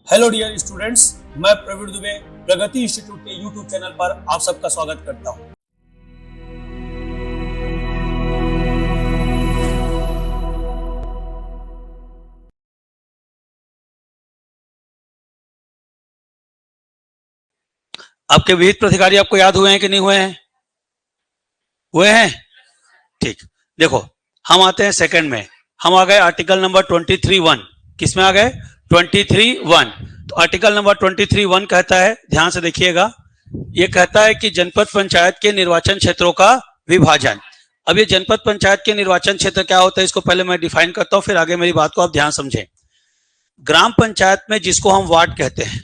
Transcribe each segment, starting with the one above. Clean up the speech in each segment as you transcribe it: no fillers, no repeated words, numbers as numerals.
Hello dear students, मैं प्रवीण दुबे प्रगति institute के YouTube channel पर आप सबका स्वागत करता हूं। आपके विहित प्राधिकारी आपको याद हुए हैं कि नहीं हुए हैं? हुए हैं? ठीक, देखो हम आते हैं सेकंड में। हम आ गए आर्टिकल नंबर 23(1). किसमें आ गए? 23(1). तो आर्टिकल नंबर 23(1) कहता है, ध्यान से देखिएगा, ये कहता है कि जनपद पंचायत के निर्वाचन क्षेत्रों का विभाजन। अब ये जनपद पंचायत के निर्वाचन क्षेत्र क्या होता है, इसको पहले मैं डिफाइन करता हूं, फिर आगे मेरी बात को आप ध्यान समझें। ग्राम पंचायत में जिसको हम वार्ड कहते हैं,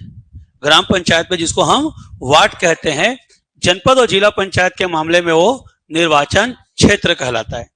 ग्राम पंचायत में जिसको हम वार्ड कहते हैं, जनपद और जिला पंचायत के मामले में वो निर्वाचन क्षेत्र कहलाता है।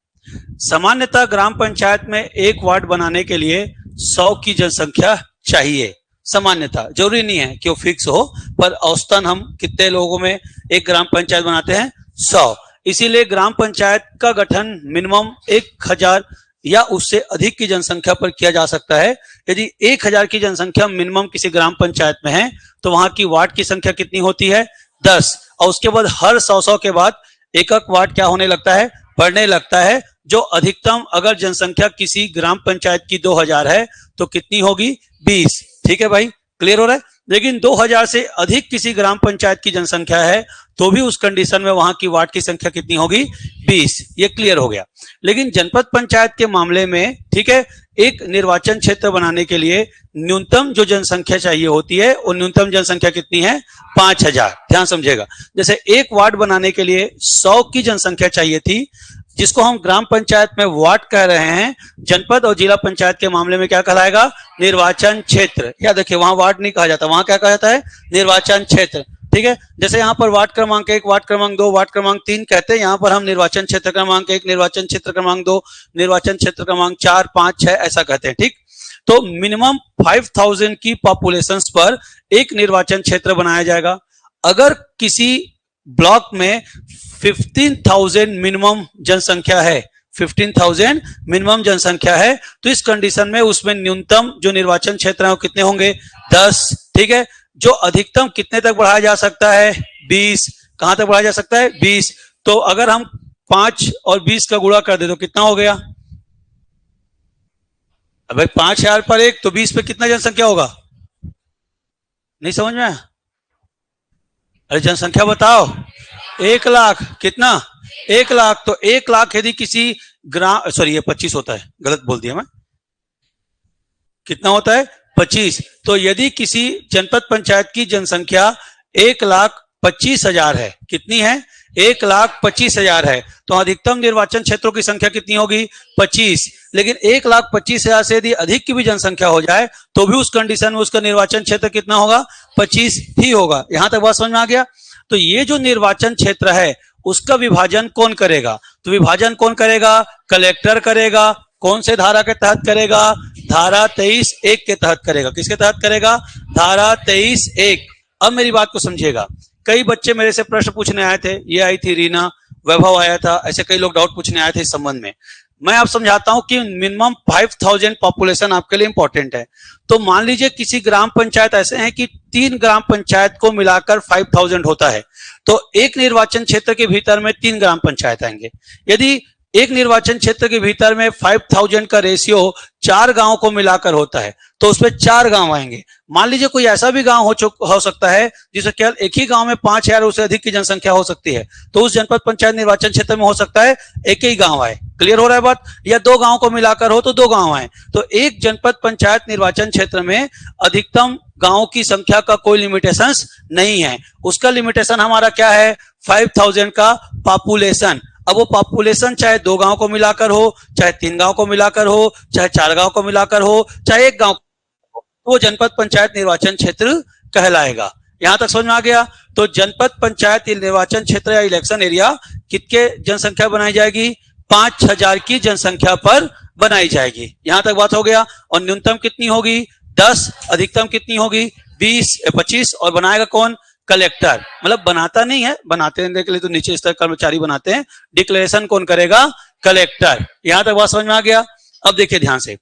सामान्यतः ग्राम पंचायत में एक वार्ड बनाने के लिए 100 की जनसंख्या चाहिए। सामान्यतः, जरूरी नहीं है कि वो फिक्स हो, पर औसतन हम कितने लोगों में एक ग्राम पंचायत बनाते हैं? 100। इसीलिए ग्राम पंचायत का गठन मिनिमम 1000 या उससे अधिक की जनसंख्या पर किया जा सकता है। यदि 1000 की जनसंख्या मिनिमम किसी ग्राम पंचायत में है तो वहां की वार्ड की संख्या कितनी होती है? 10। और उसके बाद हर 100 के बाद एक वार्ड क्या होने लगता है? बढ़ने लगता है। जो अधिकतम अगर जनसंख्या किसी ग्राम पंचायत की 2000 है तो कितनी होगी? 20। ठीक है भाई, क्लियर हो रहा है? लेकिन 2000 से अधिक किसी ग्राम पंचायत की जनसंख्या है तो भी उस कंडीशन में वहां की वार्ड की संख्या कितनी होगी? 20। ये क्लियर हो गया। लेकिन जनपद पंचायत के मामले में, ठीक है, एक निर्वाचन क्षेत्र बनाने के लिए न्यूनतम जो जनसंख्या चाहिए होती है, वो न्यूनतम जनसंख्या कितनी है? 5000। ध्यान समझिएगा, जैसे एक वार्ड बनाने के लिए 100 की जनसंख्या चाहिए थी, जिसको हम ग्राम पंचायत में वार्ड कह रहे हैं, जनपद और जिला पंचायत के मामले में क्या कहलाएगा? निर्वाचन क्षेत्र। याद रखिए, वहां वार्ड नहीं कहा जाता, वहां क्या कहा जाता है? निर्वाचन क्षेत्र। ठीक है, जैसे यहाँ पर वार्ड क्रमांक 1, वार्ड क्रमांक 2, वार्ड क्रमांक 3 कहते हैं, यहाँ पर हम निर्वाचन क्षेत्र क्रमांक 1, निर्वाचन क्षेत्र क्रमांक 2, निर्वाचन क्षेत्र क्रमांक 4, 5, 6 ऐसा कहते हैं। ठीक, तो मिनिमम 5000 की पॉपुलेशन पर एक निर्वाचन क्षेत्र बनाया जाएगा। अगर किसी ब्लॉक में 15,000 मिनिमम जनसंख्या है, 15,000 मिनिमम जनसंख्या है, तो इस कंडीशन में उसमें न्यूनतम जो निर्वाचन क्षेत्र है वो कितने होंगे? 10। ठीक है, जो अधिकतम कितने तक बढ़ाया जा सकता है? 20। कहां तक बढ़ाया जा सकता है? 20। तो अगर हम 5 और 20 का गुणा कर दे तो कितना हो गया? अब भाई 5000 पर 1 तो 20 पे कितना जनसंख्या होगा? नहीं समझ में? अरे जनसंख्या बताओ। 1 लाख। कितना? 1 लाख। तो 1 लाख यदि किसी ग्राम, सॉरी ये 25 होता है, गलत बोल दिया मैं। कितना होता है? 25। तो यदि किसी जनपद पंचायत की जनसंख्या 1,25,000 है, कितनी है? 1,25,000 है, तो अधिकतम निर्वाचन क्षेत्रों की संख्या कितनी होगी? 25। लेकिन 1,25,000 से यदि अधिक की भी जनसंख्या हो जाए तो भी उस कंडीशन में उसका निर्वाचन क्षेत्र कितना होगा? 25 ही होगा। यहां तक बात समझ में आ गया? तो ये जो निर्वाचन क्षेत्र है उसका विभाजन कौन करेगा? तो विभाजन कौन करेगा? कलेक्टर करेगा। कौन से धारा के तहत करेगा? धारा 23(1) के तहत करेगा। किसके तहत करेगा? धारा 23(1). अब मेरी बात को समझिएगा। कई बच्चे मेरे से प्रश्न पूछने आए थे, ये आई थी रीना, वैभव आया था, ऐसे कई लोग डाउट पूछने आए थे इस संबंध में। मैं आप समझाता हूं कि मिनिमम 5000 पॉपुलेशन आपके लिए इंपॉर्टेंट है। तो मान लीजिए किसी ग्राम पंचायत ऐसे हैं कि 3 ग्राम पंचायत को मिलाकर 5000 होता है, तो एक निर्वाचन क्षेत्र के भीतर में 3 ग्राम पंचायत आएंगे। यदि एक निर्वाचन क्षेत्र के भीतर में 5000 का रेशियो 4 गांव को मिलाकर होता है तो उसमें 4 गांव आएंगे। मान लीजिए कोई ऐसा भी गांव हो सकता है जिसमें केवल एक ही गांव में 5000 उससे अधिक की जनसंख्या हो सकती है, तो उस जनपद पंचायत निर्वाचन क्षेत्र में हो सकता है एक ही गांव आए। क्लियर हो रहा है बात? या 2 गांव को मिलाकर हो तो 2 गांव आए। तो एक जनपद पंचायत निर्वाचन क्षेत्र में अधिकतम गांव की संख्या का कोई लिमिटेशन नहीं है। उसका लिमिटेशन हमारा क्या है? 5000 का पॉपुलेशन। अब वो पॉपुलेशन चाहे 2 गांव को मिलाकर हो, चाहे 3 गांव को मिलाकर हो, चाहे 4 गांव को मिलाकर हो, चाहे 1 गांव, तो वो जनपद पंचायत निर्वाचन क्षेत्र कहलाएगा। यहां तक समझ में आ गया? तो जनपद पंचायत निर्वाचन क्षेत्र या इलेक्शन एरिया कितने जनसंख्या बनाई जाएगी? 5000 की जनसंख्या पर बनाई जाएगी। यहां तक बात हो गया। और न्यूनतम कितनी होगी? 10। अधिकतम कितनी होगी? 25। और बनाएगा कौन? कलेक्टर। मतलब बनाता नहीं है, बनाते रहने के लिए तो नीचे स्तर कर्मचारी बनाते हैं, डिक्लेरेशन कौन करेगा? कलेक्टर। यहां तक बात समझ में आ गया? अब देखिए ध्यान से,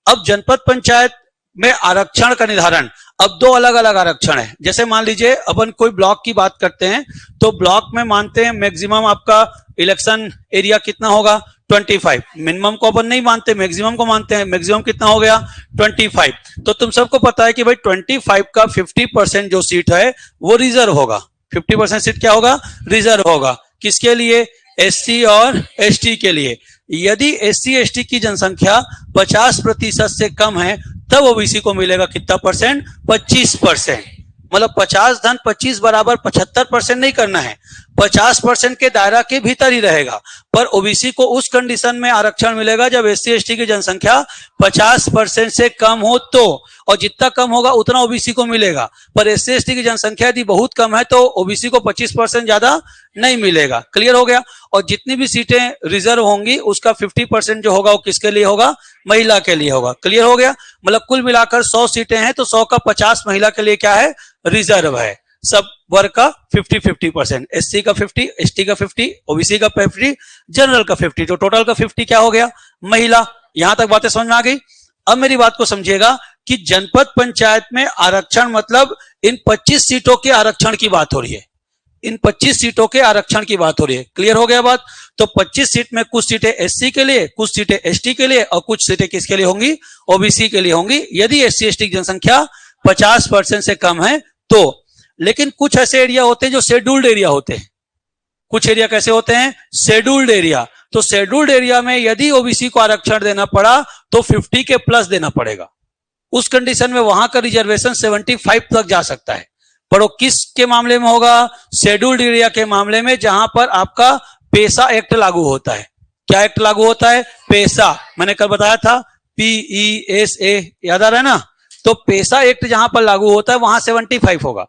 अब जनपद पंचायत में आरक्षण का निर्धारण, अब दो अलग अलग आरक्षण है। जैसे मान लीजिए अपन कोई ब्लॉक की बात करते हैं, तो ब्लॉक में मानते हैं मैक्सिमम आपका इलेक्शन एरिया कितना होगा 25। मिनिमम को अपन नहीं मानते, मैक्सिमम को मानते हैं। मैक्सिमम कितना हो गया 25। तो तुम सबको पता है कि भाई 25 का 50% जो सीट है वो रिजर्व होगा। 50% सीट क्या होगा, रिजर्व होगा। किसके लिए, एससी और एसटी के लिए। यदि एससी एसटी की जनसंख्या 50% से कम है तब ओबीसी को मिलेगा कितना परसेंट, 25%। मतलब 50 धन 25 बराबर 75% नहीं करना है, 50% के दायरा के भीतर ही रहेगा। पर ओबीसी को उस कंडीशन में आरक्षण मिलेगा जब एससी एसटी की जनसंख्या 50% से कम हो तो, और जितना कम होगा उतना ओबीसी को मिलेगा। पर एससी एसटी की जनसंख्या यदि बहुत कम है तो ओबीसी को 25% ज्यादा नहीं मिलेगा। क्लियर हो गया। और जितनी भी सीटें रिजर्व होंगी उसका 50% जो होगा वो किसके लिए होगा, महिला के लिए होगा। क्लियर हो गया। मतलब कुल मिलाकर 100 सीटें हैं तो 100 का 50 महिला के लिए क्या है, रिजर्व है। सब वर्ग का 50-50%, एससी का 50, एसटी का 50, ओबीसी का 50, जनरल का 50, तो टोटल का 50 क्या हो गया, महिला। यहां तक बातें समझ में आ गई। अब मेरी बात को समझिएगा कि जनपद पंचायत में आरक्षण मतलब इन 25 सीटों के आरक्षण की बात हो रही है। इन 25 सीटों के आरक्षण की बात हो रही है। क्लियर हो गया बात। तो 25 सीट में कुछ सीटें एससी के लिए, कुछ सीटें एसटी के लिए और कुछ सीटें किसके लिए होंगी, ओबीसी के लिए होंगी। यदि एससी एसटी की जनसंख्या 50% से कम है तो। लेकिन कुछ ऐसे एरिया होते हैं जो शेड्यूल्ड एरिया होते हैं। कुछ एरिया कैसे होते हैं, शेड्यूल्ड एरिया। तो शेड्यूल्ड एरिया में यदि ओबीसी को आरक्षण देना पड़ा तो 50 के प्लस देना पड़ेगा। उस कंडीशन में वहां का रिजर्वेशन 75 तक जा सकता है। पर वो किस के मामले में होगा, शेड्यूल्ड एरिया के मामले में, जहां पर आपका पेसा एक्ट लागू होता है। क्या एक्ट लागू होता है, पेसा। मैंने कल बताया था PESA, याद आ रहा है ना। तो पेसा एक्ट जहां पर लागू होता है वहां 75 होगा।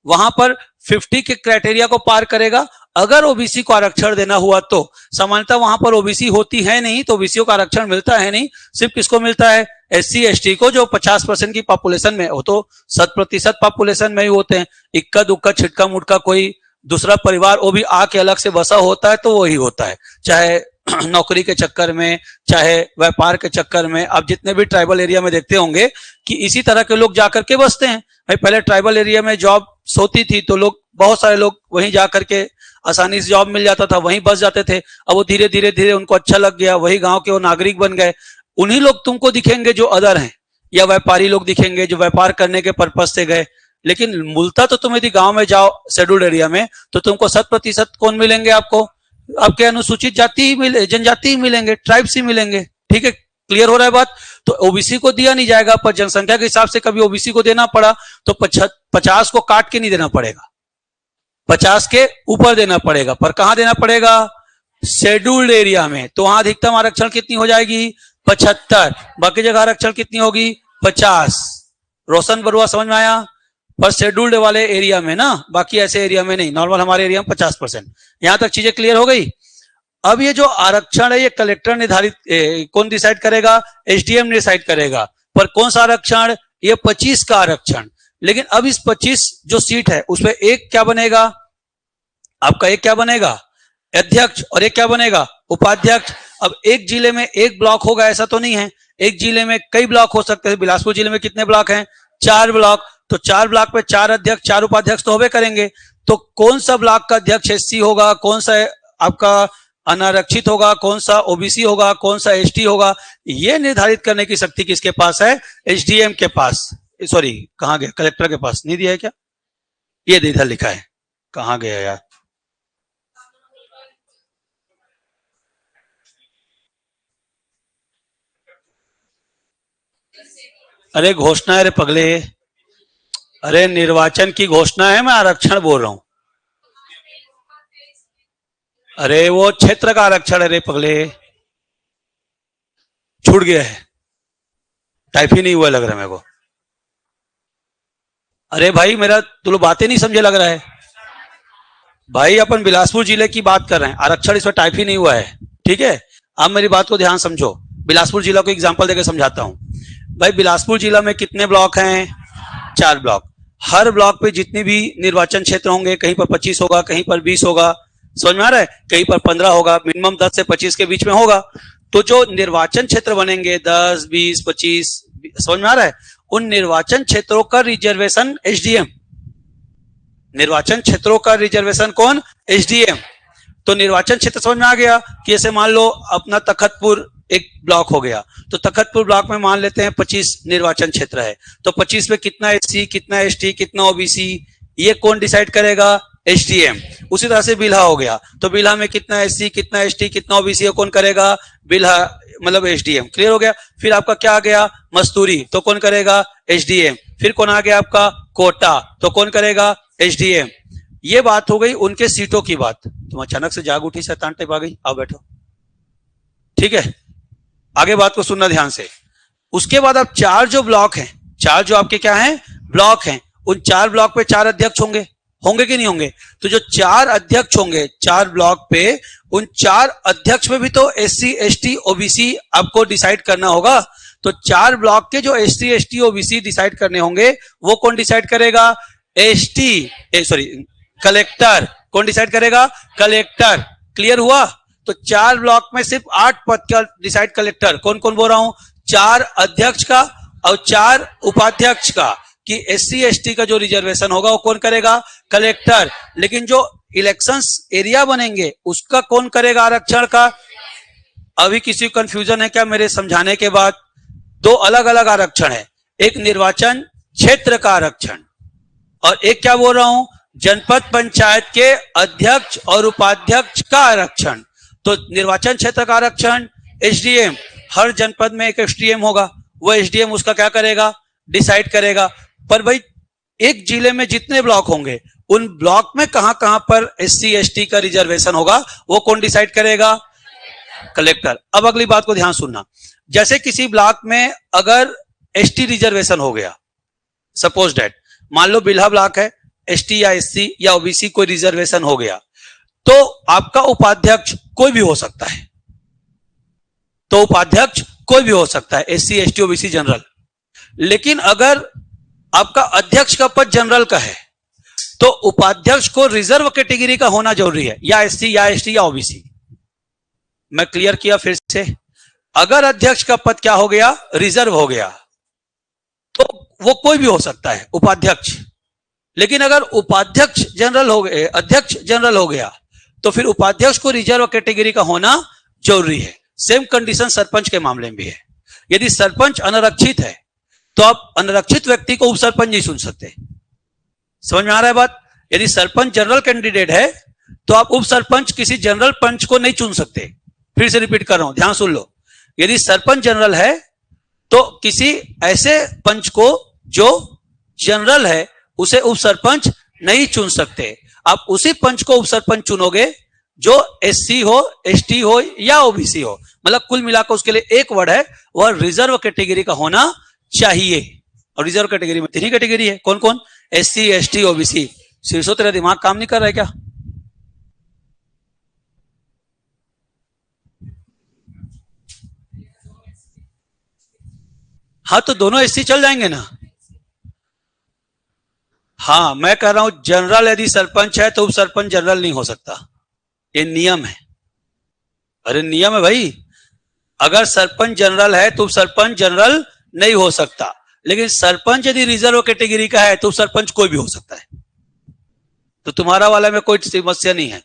वहां पर 50 के क्राइटेरिया को पार करेगा। अगर ओबीसी को आरक्षण देना हुआ तो सामान्यतः वहां पर ओबीसी होती है नहीं, तो ओबीसी को आरक्षण मिलता है नहीं। सिर्फ किसको मिलता है, एससी एसटी को, जो 50% की पॉपुलेशन में हो। तो 100% पॉपुलेशन में ही होते हैं। इक्का दुक्का छिटका मुटका कोई दूसरा परिवार वो भी आके अलग से बसा होता है तो वही होता है, चाहे नौकरी के चक्कर में, चाहे व्यापार के चक्कर में। आप जितने भी ट्राइबल एरिया में देखते होंगे कि इसी तरह के लोग जाकर के बसते हैं। भाई पहले ट्राइबल एरिया में जॉब होती थी तो लोग, बहुत सारे लोग वहीं जाकर के आसानी से जॉब मिल जाता था, वहीं बस जाते थे। अब वो धीरे धीरे धीरे उनको अच्छा लग गया, वही गांव के वो नागरिक बन गए। उन्हीं लोग तुमको दिखेंगे जो अदर हैं, या व्यापारी लोग दिखेंगे जो व्यापार करने के पर्पज से गए। लेकिन मूलतः तो तुम यदि गांव में जाओ शेड्यूल्ड एरिया में तो तुमको 100% कौन मिलेंगे, आपको आपके अनुसूचित जाति ही मिले, जनजाति ही मिलेंगे, ट्राइब्स ही मिलेंगे। ठीक है, क्लियर हो रहा है बात। तो ओबीसी को दिया नहीं जाएगा, पर जनसंख्या के हिसाब से कभी ओबीसी को देना पड़ा तो 50 को काट के नहीं देना पड़ेगा, 50 के ऊपर देना पड़ेगा। पर कहां देना पड़ेगा, शेड्यूल्ड एरिया में। तो वहां अधिकतम आरक्षण कितनी हो जाएगी, 75। बाकी जगह आरक्षण कितनी होगी, 50। रोशन बरुआ समझ में आया। पर शेड्यूल्ड वाले एरिया में ना, बाकी ऐसे एरिया में नहीं। नॉर्मल हमारे एरिया में 50%। यहां तक चीजें क्लियर हो गई। अब ये जो आरक्षण है ये कलेक्टर निर्धारित, कौन डिसाइड करेगा, एसडीएम डिसाइड करेगा। पर कौन सा आरक्षण, ये 25 का आरक्षण। लेकिन अब इस 25 जो सीट है उसमें एक क्या बनेगा, आपका एक क्या बनेगा, अध्यक्ष, और एक क्या बनेगा, उपाध्यक्ष। अब एक जिले में एक ब्लॉक होगा ऐसा तो नहीं है, एक जिले में कई ब्लॉक हो सकते हैं। बिलासपुर जिले में कितने ब्लॉक हैं, 4 ब्लॉक। तो 4 ब्लॉक में 4 अध्यक्ष, 4 उपाध्यक्ष तो होबे करेंगे। तो कौन सा ब्लॉक का अध्यक्ष एससी होगा, कौन सा आपका अनारक्षित होगा, कौन सा ओबीसी होगा, कौन सा एसटी होगा, ये निर्धारित करने की शक्ति किसके पास है, एसडीएम के पास। सॉरी, कहां गया, कलेक्टर के पास नहीं दिया है क्या, ये इधर लिखा है, कहां गया यार। अरे घोषणा है रे पगले, अरे निर्वाचन की घोषणा है, मैं आरक्षण बोल रहा हूं। अरे वो क्षेत्र का आरक्षण है रे पगले, छूट गया है, टाइप ही नहीं हुआ लग रहा है मेरे को। अरे भाई मेरा तू लोग बातें नहीं समझे लग रहा है भाई, अपन बिलासपुर जिले की बात कर रहे हैं, आरक्षण इसमें टाइप ही नहीं हुआ है। ठीक है, अब मेरी बात को ध्यान समझो। बिलासपुर जिला को एग्जांपल देकर समझाता हूं। भाई बिलासपुर जिला में कितने ब्लॉक हैं, 4 ब्लॉक। हर ब्लॉक पे जितने भी निर्वाचन क्षेत्र होंगे, कहीं पर 25 होगा, कहीं पर 20 होगा, समझ में आ रहा है, कहीं पर 15 होगा, मिनिमम 10 से 25 के बीच में होगा। तो जो निर्वाचन क्षेत्र बनेंगे 10, 20, 25, समझ में आ रहा है, उन निर्वाचन क्षेत्रों का रिजर्वेशन एसडीएम, निर्वाचन क्षेत्रों का रिजर्वेशन कौन? एसडीएम। तो निर्वाचन क्षेत्र समझ में आ गया कि ऐसे मान लो अपना तखतपुर एक ब्लॉक हो गया, तो तखतपुर ब्लॉक में मान लेते हैं 25 निर्वाचन क्षेत्र है, तो 25 में कितना एससी, कितना एसटी, कितना ओबीसी, ये कौन डिसाइड करेगा? एसडीएम। उसी तरह से बिल्हा हो गया, तो बिल्हा में कितना एससी, कितना एसटी, कितना ओबीसी, कौन करेगा? बिल्हा मतलब एसडीएम। क्लियर हो गया? फिर आपका क्या आ गया? मस्तूरी, तो कौन करेगा? एसडीएम। फिर कौन आ गया आपका? कोटा, तो कौन करेगा? एसडीएम। ये बात हो गई उनके सीटों की बात। तुम अचानक से जाग उठी, शैतान टाइप आ गई, आओ बैठो, ठीक है। आगे बात को सुनना ध्यान से। उसके बाद अब 4 जो ब्लॉक हैं, 4 जो आपके क्या हैं? ब्लॉक हैं, उन 4 ब्लॉक पे 4 अध्यक्ष होंगे, होंगे कि नहीं होंगे? तो जो 4 अध्यक्ष होंगे 4 ब्लॉक पे, उन 4 अध्यक्ष में भी तो एससी, एसटी, ओबीसी आपको डिसाइड करना होगा। तो 4 ब्लॉक के जो एससी, एसटी, ओबीसी डिसाइड करने होंगे, वो कौन डिसाइड करेगा? कलेक्टर। कौन डिसाइड करेगा? कलेक्टर। क्लियर हुआ? तो 4 ब्लॉक में सिर्फ 8 पद का डिसाइड कलेक्टर। कौन कौन बोल रहा हूं? 4 अध्यक्ष का और 4 उपाध्यक्ष का, कि एससी, एसटी का जो रिजर्वेशन होगा वो कौन करेगा? कलेक्टर। लेकिन जो इलेक्शंस एरिया बनेंगे उसका कौन करेगा आरक्षण का? अभी किसी को कंफ्यूजन है क्या मेरे समझाने के बाद? 2 अलग अलग आरक्षण है, एक निर्वाचन क्षेत्र का आरक्षण और एक क्या बोल रहा हूं? जनपद पंचायत के अध्यक्ष और उपाध्यक्ष का आरक्षण। तो निर्वाचन क्षेत्र का आरक्षण एसडीएम, हर जनपद में एक एसडीएम होगा, वो एसडीएम उसका क्या करेगा? डिसाइड करेगा। पर भाई एक जिले में जितने ब्लॉक होंगे उन ब्लॉक में कहां कहां पर एससी, एसटी का रिजर्वेशन होगा, वो कौन डिसाइड करेगा? कलेक्टर। अब अगली बात को ध्यान सुनना। जैसे किसी ब्लॉक में अगर एसटी रिजर्वेशन हो गया, सपोज दैट, मान लो बिल्हा ब्लॉक है, एसटी या एससी या ओबीसी कोई रिजर्वेशन हो गया, तो आपका उपाध्यक्ष कोई भी हो सकता है, तो उपाध्यक्ष कोई भी हो सकता है, एससी, एसटी, ओबीसी, जनरल। लेकिन अगर आपका अध्यक्ष का पद जनरल का है, तो उपाध्यक्ष को रिजर्व कैटेगरी का होना जरूरी है, या एससी या एसटी या ओबीसी। मैं क्लियर किया फिर से, अगर अध्यक्ष का पद क्या हो गया? रिजर्व हो गया, तो वो कोई भी हो सकता है, उपाध्यक्ष। लेकिन अगर उपाध्यक्ष जनरल हो गए, अध्यक्ष जनरल हो गया, तो फिर उपाध्यक्ष को रिजर्व कैटेगरी का होना जरूरी है। सेम कंडीशन सरपंच के मामले में भी है। यदि सरपंच अनारक्षित है तो आप अनारक्षित व्यक्ति को उप सरपंच नहीं चुन सकते। समझ में आ रहा है बात? यदि सरपंच जनरल कैंडिडेट है तो आप उप सरपंच किसी जनरल पंच को नहीं चुन सकते। फिर से रिपीट कर रहा हूं, ध्यान सुन लो। यदि सरपंच जनरल है तो किसी ऐसे पंच को जो जनरल है उसे उप सरपंच नहीं चुन सकते। आप उसी पंच को उप सरपंच चुनोगे जो एससी हो, एसटी हो या ओबीसी हो। मतलब कुल मिलाकर उसके लिए एक वर्ड है, वह रिजर्व कैटेगरी का होना चाहिए। और रिजर्व कैटेगरी में 3 कैटेगरी है, कौन कौन? SC, ST, OBC. शीर्षों तेरा दिमाग काम नहीं कर रहा है क्या? हाँ, तो दोनों एससी चल जाएंगे ना। हाँ, मैं कह रहा हूं जनरल यदि सरपंच है तो उप सरपंच जनरल नहीं हो सकता, ये नियम है। अरे नियम है भाई, अगर सरपंच जनरल है तो उप सरपंच जनरल नहीं हो सकता। लेकिन सरपंच यदि रिजर्व कैटेगरी का है तो सरपंच कोई भी हो सकता है। तो तुम्हारा वाला में कोई समस्या नहीं है,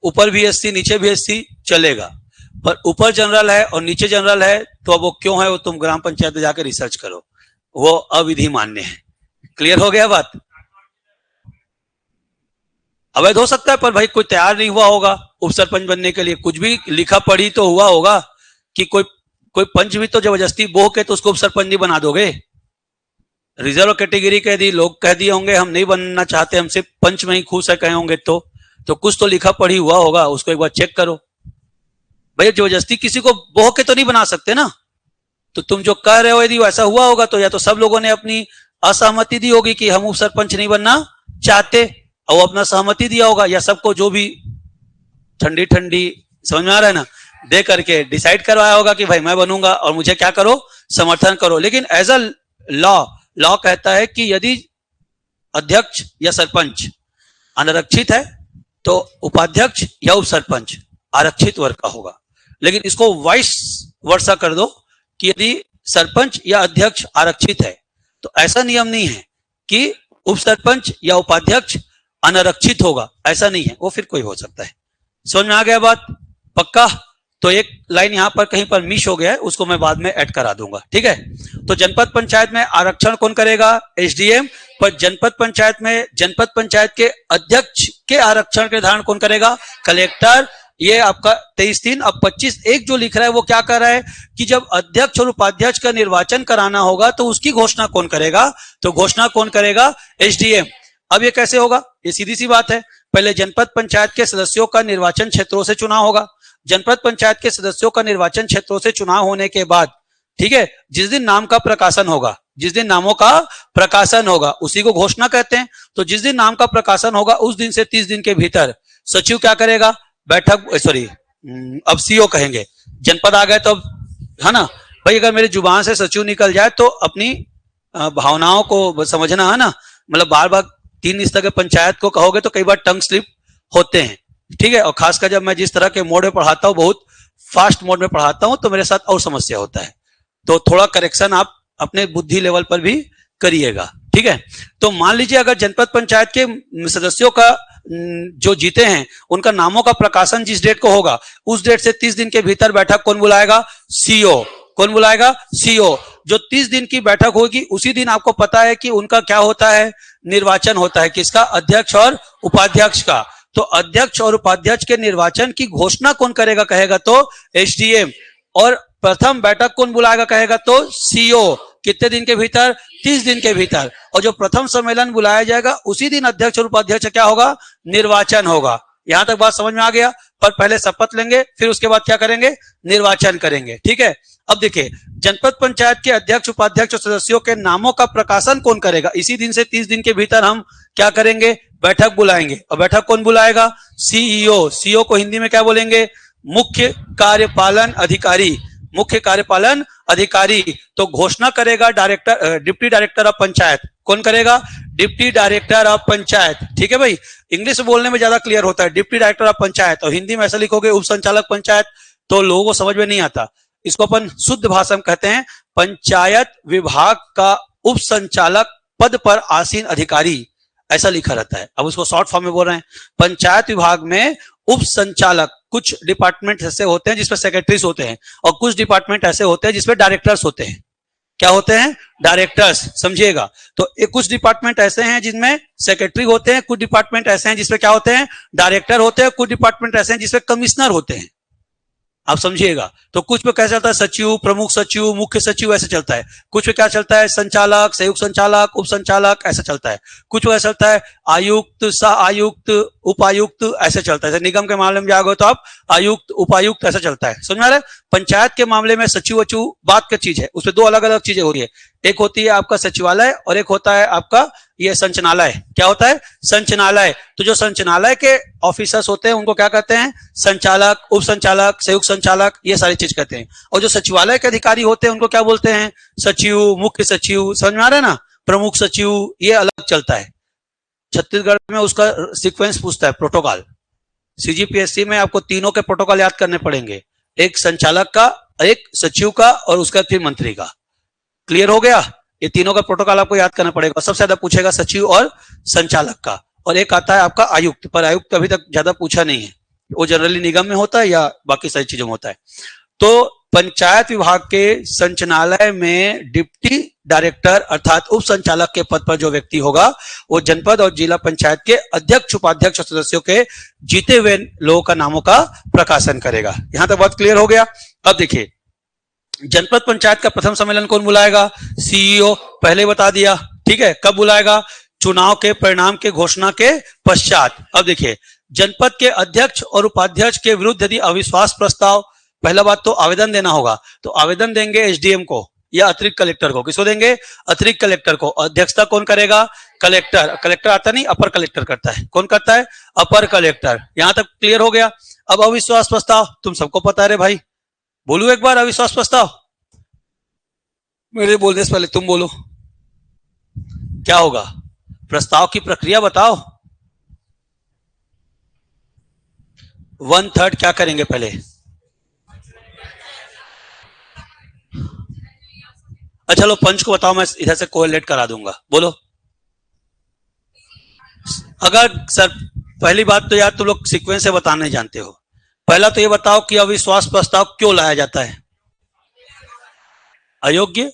ऊपर भी एससी नीचे भी एससी चलेगा। पर ऊपर जनरल है और नीचे जनरल है तो अब वो क्यों है वो तुम ग्राम पंचायत में जाकर रिसर्च करो, वो अविधि मान्य है। क्लियर हो गया बात? अवैध हो सकता है, पर भाई कोई तैयार नहीं हुआ होगा उप सरपंच बनने के लिए, कुछ भी लिखा पढ़ी तो हुआ होगा कि कोई पंच भी तो जबरदस्ती बोह के तो उसको उप सरपंच नहीं बना दोगे। रिजर्व कैटेगरी के यदि लोग कह दिए होंगे हम नहीं बनना चाहते, हमसे पंच में ही खुश है कहे होंगे, तो कुछ तो लिखा पढ़ी हुआ होगा, उसको एक बार चेक करो। भैया जबरदस्ती किसी को बोह के तो नहीं बना सकते ना। तो तुम जो कह रहे हो यदि वैसा हुआ होगा तो या तो सब लोगों ने अपनी असहमति दी होगी कि हम उप सरपंच नहीं बनना चाहते, और वो अपना सहमति दिया होगा, या सबको जो भी ठंडी ठंडी समझ में आ रहा है ना, दे करके डिसाइड करवाया होगा कि भाई मैं बनूंगा और मुझे क्या करो, समर्थन करो। लेकिन एज अ लॉ कहता है कि यदि अध्यक्ष या सरपंच अनारक्षित है तो उपाध्यक्ष या उप सरपंच आरक्षित वर्ग का होगा। लेकिन इसको वाइस वर्षा कर दो कि यदि सरपंच या अध्यक्ष आरक्षित है, तो ऐसा नियम नहीं है कि उप सरपंच या उपाध्यक्ष अनारक्षित होगा, ऐसा नहीं है, वो फिर कोई हो सकता है। समझ में आ गया बात? पक्का? तो एक लाइन यहां पर कहीं पर मिस हो गया है, उसको मैं बाद में ऐड करा दूंगा, ठीक है। तो जनपद पंचायत में आरक्षण कौन करेगा? एसडीएम। पर जनपद पंचायत में जनपद पंचायत के अध्यक्ष के आरक्षण के निर्धारण कौन करेगा? कलेक्टर। ये आपका 23(3). अब 25(1) जो लिख रहा है वो क्या कर रहा है कि जब अध्यक्ष और उपाध्यक्ष का निर्वाचन कराना होगा तो उसकी घोषणा कौन करेगा? तो घोषणा कौन करेगा? एसडीएम। अब ये कैसे होगा? ये सीधी सी बात है, पहले जनपद पंचायत के सदस्यों का निर्वाचन क्षेत्रों से चुनाव होगा। जनपद पंचायत के सदस्यों का निर्वाचन क्षेत्रों से चुनाव होने के बाद, ठीक है, जिस दिन नाम का प्रकाशन होगा, जिस दिन नामों का प्रकाशन होगा उसी को घोषणा कहते हैं। तो जिस दिन नाम का प्रकाशन होगा उस दिन से 30 दिन के भीतर सचिव क्या करेगा? बैठक, सॉरी अब सीओ कहेंगे, जनपद आ गए तो अब, है ना भाई, अगर मेरी जुबान से सचिव निकल जाए तो अपनी भावनाओं को समझना, है ना। मतलब बार बार 3 स्तर के पंचायत को कहोगे तो कई बार टंग स्लिप होते हैं, ठीक है। और खासकर जब मैं जिस तरह के मोड में पढ़ाता हूं, बहुत फास्ट मोड में पढ़ाता हूं, तो मेरे साथ और समस्या होता है। तो थोड़ा करेक्शन आप अपने बुद्धि लेवल पर भी करिएगा, ठीक है। तो मान लीजिए अगर जनपद पंचायत के सदस्यों का जो जीते हैं उनका नामों का प्रकाशन जिस डेट को होगा उस डेट से 30 दिन के भीतर बैठक कौन बुलाएगा? सीओ। कौन बुलाएगा? सीओ। जो 30 दिन की बैठक होगी उसी दिन आपको पता है कि उनका क्या होता है? निर्वाचन होता है। किसका? अध्यक्ष और उपाध्यक्ष का। तो अध्यक्ष और उपाध्यक्ष के निर्वाचन की घोषणा कौन करेगा कहेगा तो एसडीएम। और प्रथम बैठक कौन बुलाएगा कहेगा तो सीओ। कितने दिन के भीतर? 30 दिन के भीतर। और जो प्रथम सम्मेलन बुलाया जाएगा उसी दिन अध्यक्ष और उपाध्यक्ष क्या होगा? निर्वाचन होगा। यहां तक बात समझ में आ गया? पर पहले शपथ लेंगे, फिर उसके बाद क्या करेंगे? निर्वाचन करेंगे, ठीक है। अब देखिए, जनपद पंचायत के अध्यक्ष, उपाध्यक्ष और सदस्यों के नामों का प्रकाशन कौन करेगा? इसी दिन से 30 दिन के भीतर हम क्या करेंगे? बैठक बुलाएंगे। और बैठक कौन बुलाएगा? सीईओ। सीईओ को हिंदी में क्या बोलेंगे? मुख्य कार्यपालन अधिकारी। मुख्य कार्यपालन अधिकारी। तो घोषणा करेगा director, deputy director of panchayat. कौन करेगा? डिप्टी डायरेक्टर ऑफ पंचायत, ठीक है भाई। इंग्लिश बोलने में ज्यादा क्लियर होता है, डिप्टी डायरेक्टर ऑफ पंचायत। और हिंदी में ऐसा लिखोगे उप संचालक पंचायत, तो लोगों को समझ में नहीं आता। इसको अपन शुद्ध भाषा में कहते हैं पंचायत विभाग का उप संचालक पद पर आसीन अधिकारी, ऐसा लिखा रहता है। अब उसको शॉर्ट फॉर्म में बोल रहे हैं। पंचायत विभाग में उप संचालक, कुछ डिपार्टमेंट ऐसे होते हैं जिसमें सेक्रेटरीज होते हैं और कुछ डिपार्टमेंट ऐसे होते हैं जिसमें डायरेक्टर्स होते हैं। क्या होते हैं? डायरेक्टर्स, समझिएगा। तो कुछ डिपार्टमेंट ऐसे हैं जिनमें सेक्रेटरी होते हैं, कुछ डिपार्टमेंट ऐसे हैं जिसमें क्या होते हैं? डायरेक्टर होते हैं, कुछ डिपार्टमेंट ऐसे हैं जिसमें कमिश्नर होते हैं। आप समझिएगा। तो कुछ में कैसे चलता है? सचिव, प्रमुख सचिव, मुख्य सचिव, ऐसे चलता है। कुछ में क्या चलता है? संचालक, संयुक्त संचालक, उप संचालक, ऐसा चलता है। कुछ में चलता है आयुक्त, सह आयुक्त, उपायुक्त, ऐसे चलता है। जैसे निगम के मामले में जाओगे तो आप आयुक्त, उपायुक्त, ऐसा चलता है। समझ में आ रहा है? पंचायत के मामले में सचिव वचिव बात की चीज है, उसमें दो अलग अलग चीजें हो रही है। एक होती है आपका सचिवालय और एक होता है आपका ये संचनालय। क्या होता है? संचनालय। तो जो संचनालय के ऑफिसर्स होते हैं उनको क्या कहते हैं? संचालक, उप संचालक, संयुक्त संचालक, ये सारी चीज कहते हैं। और जो सचिवालय के अधिकारी होते हैं उनको क्या बोलते हैं? सचिव, मुख्य सचिव, समझ में आ रहा है ना? प्रमुख सचिव, ये अलग चलता है। छत्तीसगढ़ में उसका सीक्वेंस पूछता है, प्रोटोकॉल। सीजीपीएससी में आपको तीनों के प्रोटोकॉल याद करने पड़ेंगे, एक संचालक का, एक सचिव का और उसका फिर मंत्री का। क्लियर हो गया? ये तीनों का प्रोटोकॉल आपको याद करना पड़ेगा। सबसे ज्यादा पूछेगा सचिव और संचालक का। और एक आता है आपका आयुक्त, पर आयुक्त अभी तक ज्यादा पूछा नहीं है, वो जनरली निगम में होता है या बाकी सारी चीजों में होता है। तो पंचायत विभाग के संचालय में डिप्टी डायरेक्टर अर्थात उप संचालक के पद पर जो व्यक्ति होगा वो जनपद और जिला पंचायत के अध्यक्ष, उपाध्यक्ष और सदस्यों के जीते हुए लोगों का नामों का प्रकाशन करेगा। यहां तक बात क्लियर हो गया? अब देखिए, जनपद पंचायत का प्रथम सम्मेलन कौन बुलाएगा? सीईओ, पहले बता दिया, ठीक है। कब बुलाएगा? चुनाव के परिणाम के घोषणा के पश्चात। अब देखिए, जनपद के अध्यक्ष और उपाध्यक्ष के विरुद्ध यदि अविश्वास प्रस्ताव, पहला बात तो आवेदन देना होगा, तो आवेदन देंगे एसडीएम को या अतिरिक्त कलेक्टर को। किसको देंगे? अतिरिक्त कलेक्टर को। अध्यक्षता कौन करेगा? कलेक्टर। कलेक्टर आता नहीं, अपर कलेक्टर करता है। कौन करता है? अपर कलेक्टर। यहां तक क्लियर हो गया? अब अविश्वास प्रस्ताव तुम सबको पता है रे भाई, बोलू एक बार अविश्वास प्रस्ताव? मेरे बोलने से पहले तुम बोलो, क्या होगा? प्रस्ताव की प्रक्रिया बताओ। 1/3 क्या करेंगे? पहले अच्छा चलो पंच को बताओ, मैं इधर से कोरिलेट करा दूंगा, बोलो। अगर सर पहली बात तो यार तुम लोग सीक्वेंस से बताने जानते हो। पहला तो ये बताओ कि अविश्वास प्रस्ताव क्यों लाया जाता है? अयोग्य,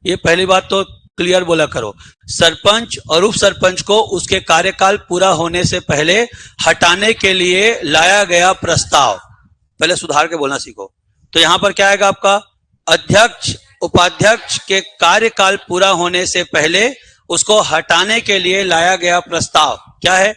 ये पहली बात तो क्लियर बोला करो। सरपंच और उप सरपंच को उसके कार्यकाल पूरा होने से पहले हटाने के लिए लाया गया प्रस्ताव, पहले सुधार के बोलना सीखो। तो यहां पर क्या आएगा आपका? अध्यक्ष उपाध्यक्ष के कार्यकाल पूरा होने से पहले उसको हटाने के लिए लाया गया प्रस्ताव क्या है?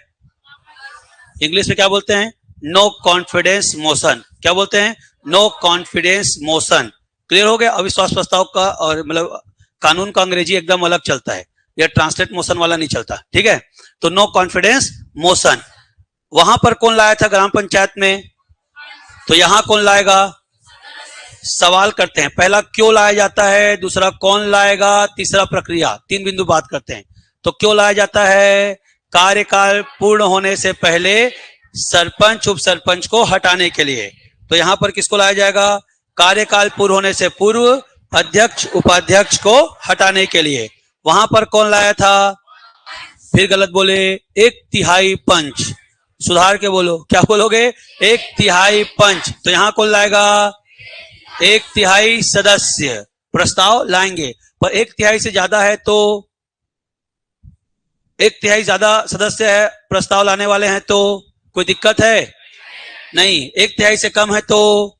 इंग्लिश में क्या बोलते हैं? No confidence motion. क्या बोलते हैं? No confidence motion. क्लियर हो गया? अविश्वास प्रस्ताव का और मतलब कानून का अंग्रेजी एकदम अलग चलता है, यह ट्रांसलेट मोशन वाला नहीं चलता, ठीक है? तो नो कॉन्फिडेंस मोशन वहां पर कौन लाया था ग्राम पंचायत में? तो यहां कौन लाएगा? सवाल करते हैं, पहला क्यों लाया जाता है, दूसरा कौन लाएगा, तीसरा प्रक्रिया, 3 बिंदु बात करते हैं। तो क्यों लाया जाता है? कार्यकाल पूर्ण होने से पहले सरपंच उप सरपंच को हटाने के लिए। तो यहां पर किसको लाया जाएगा? कार्यकाल पूर्ण होने से पूर्व अध्यक्ष उपाध्यक्ष को हटाने के लिए। वहां पर कौन लाया था? फिर गलत बोले, 1/3 पंच। सुधार के बोलो, क्या बोलोगे? 1/3 पंच। तो यहां कौन लाएगा? 1/3 सदस्य प्रस्ताव लाएंगे, पर 1/3 से ज्यादा है तो 1/3 ज्यादा सदस्य है प्रस्ताव लाने वाले हैं तो कोई दिक्कत है? नहीं। 1/3 से कम है तो